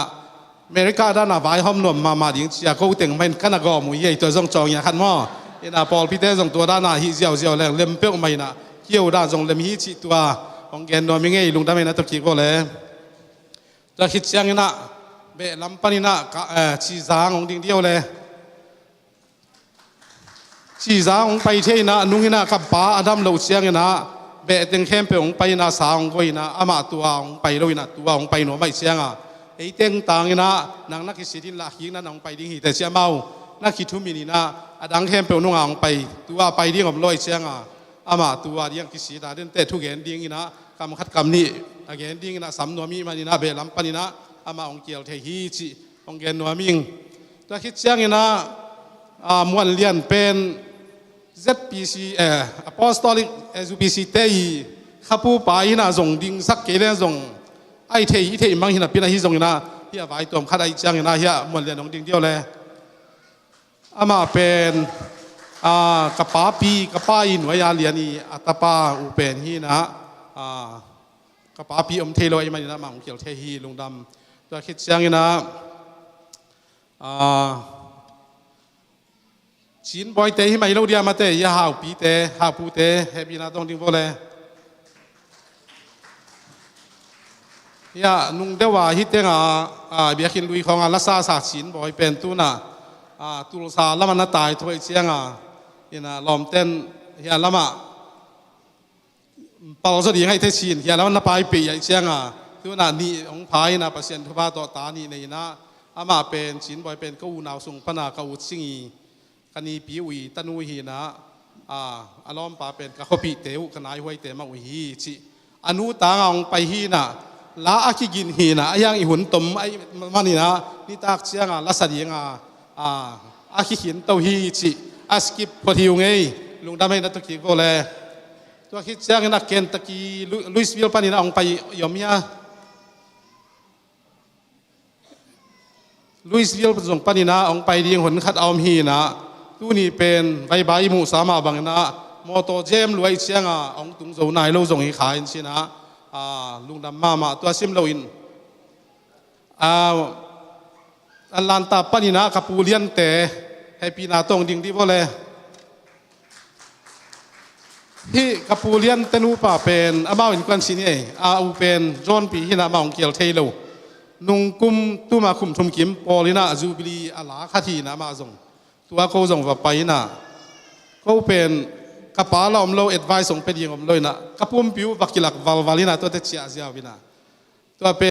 America da na vai hom nom ma ding chia ko teng men kana go mu ye to jong chong ya khan mo ina Paul Peter jong to da na hi jiao jiao le lem pe mai na hiu da jong lem hi chi tua ong gen no mi ngai lung da me na to ki ko le ta hit chiang ina be lam pani na ka chi zang ong ding dio le chi zang ong pai the na nung ina ka pa adam lo chiang ina be teng khem pe ong pai na sa ong ko ina ama tua ong pai lo ina tua ong pai no mai chiang ei teng tang ina nang na ki sitin la hi na nang pai ding hi te sia mau na ki thu mi ni na adang hem pe nung ang pai tua pai ding om loi chiang ama tua diang ki si da den te thu gen ding ina kam khat kam ni again ding ina sam no mi ma ni na be lam pani na ama ong kiel the hi chi ong gen no ming ta ki chiang ina muan lian pen ZPC apostolic SUPC te hi khapu pa ina zong ding sak ke le zong ai thei mang hina pina hi zong ina hi vai tom khat ai chang ina hi mon lian ong ding dio le ama pen kapa in wa ya lian ni atapa u pen hi na kapa pi om thelo ai mani na mang kel the hi lungdam to khit chang ina chin boy te hi mai lo dia ma te ya hau pi te ha pu te he bi na dong ding vo le ยานุ่งเดว่าฮิตเตงเบียกินลุยของลาซาสาชินบอกให้เป็นตัวน่ะตุลซาละมันน่ะตายถ้วยเชียงลอมเต้นเฮียละมาปลอสดีให้เทชินเฮียแล้วน่ะไปปีใหญ่เชียงตัวน่ะนี่องพายน่ะเปอร์เซ็นต์ทุบาต่อตานี่ในนะมาเป็นชินบ่อยเป็นก็อูนาวส่งพนาก็อูซิงีกันนี้ปีวีตันวีนะอารมณ์ป่าเป็นก็เขาปีเตวขนายห้วยเตมาอุฮีจิอนุตางองไปฮีน่ะลาอาคิกินฮีน่ะยังอีหุ่นตมไอ้มันนี่นะนี่ตากเชียงลาสดีงอาคิหินเต้าฮีจิอาสกิปพอทิวไงลุงดำให้นักตะกี้ก็เลยตัวคิดเชียงนักเกนตะกี้ลุยส์วิลปานี่นะองไปยอมยาลุยส์วิลส่งปานี่นะองไปดีงหุ่นขัดเอาฮีนะตัวนี้เป็นใบหมูสามาบังนะมอโตเจมรวยเชียงองตุงโซนายโลส่งให้ขายสินะลุงดำมาตัวซิมโลอินอันลันตาปนินะกับปูเลียนเตะให้ปีนาตรงดิ่งที่พอเลยที่กับปูเลียนเตนูป่าเป็นอาบ้าอินควันสินี่อูเป็นจอนปีที่นามาองเกียวเทโลนุงกุมตุมาคุมชมกิมปอลินาจูบิลีอาลาคาทีนามาส่งตัวเขาส่งว่าไปนะเขาเป็นกับป้าเราเราเอ็ดไวส่งเป็นยังไงเลยนะกับปุ่มผิวบักกิลักวาลินาตัวเตชิอาเซียวินะตัวเป็น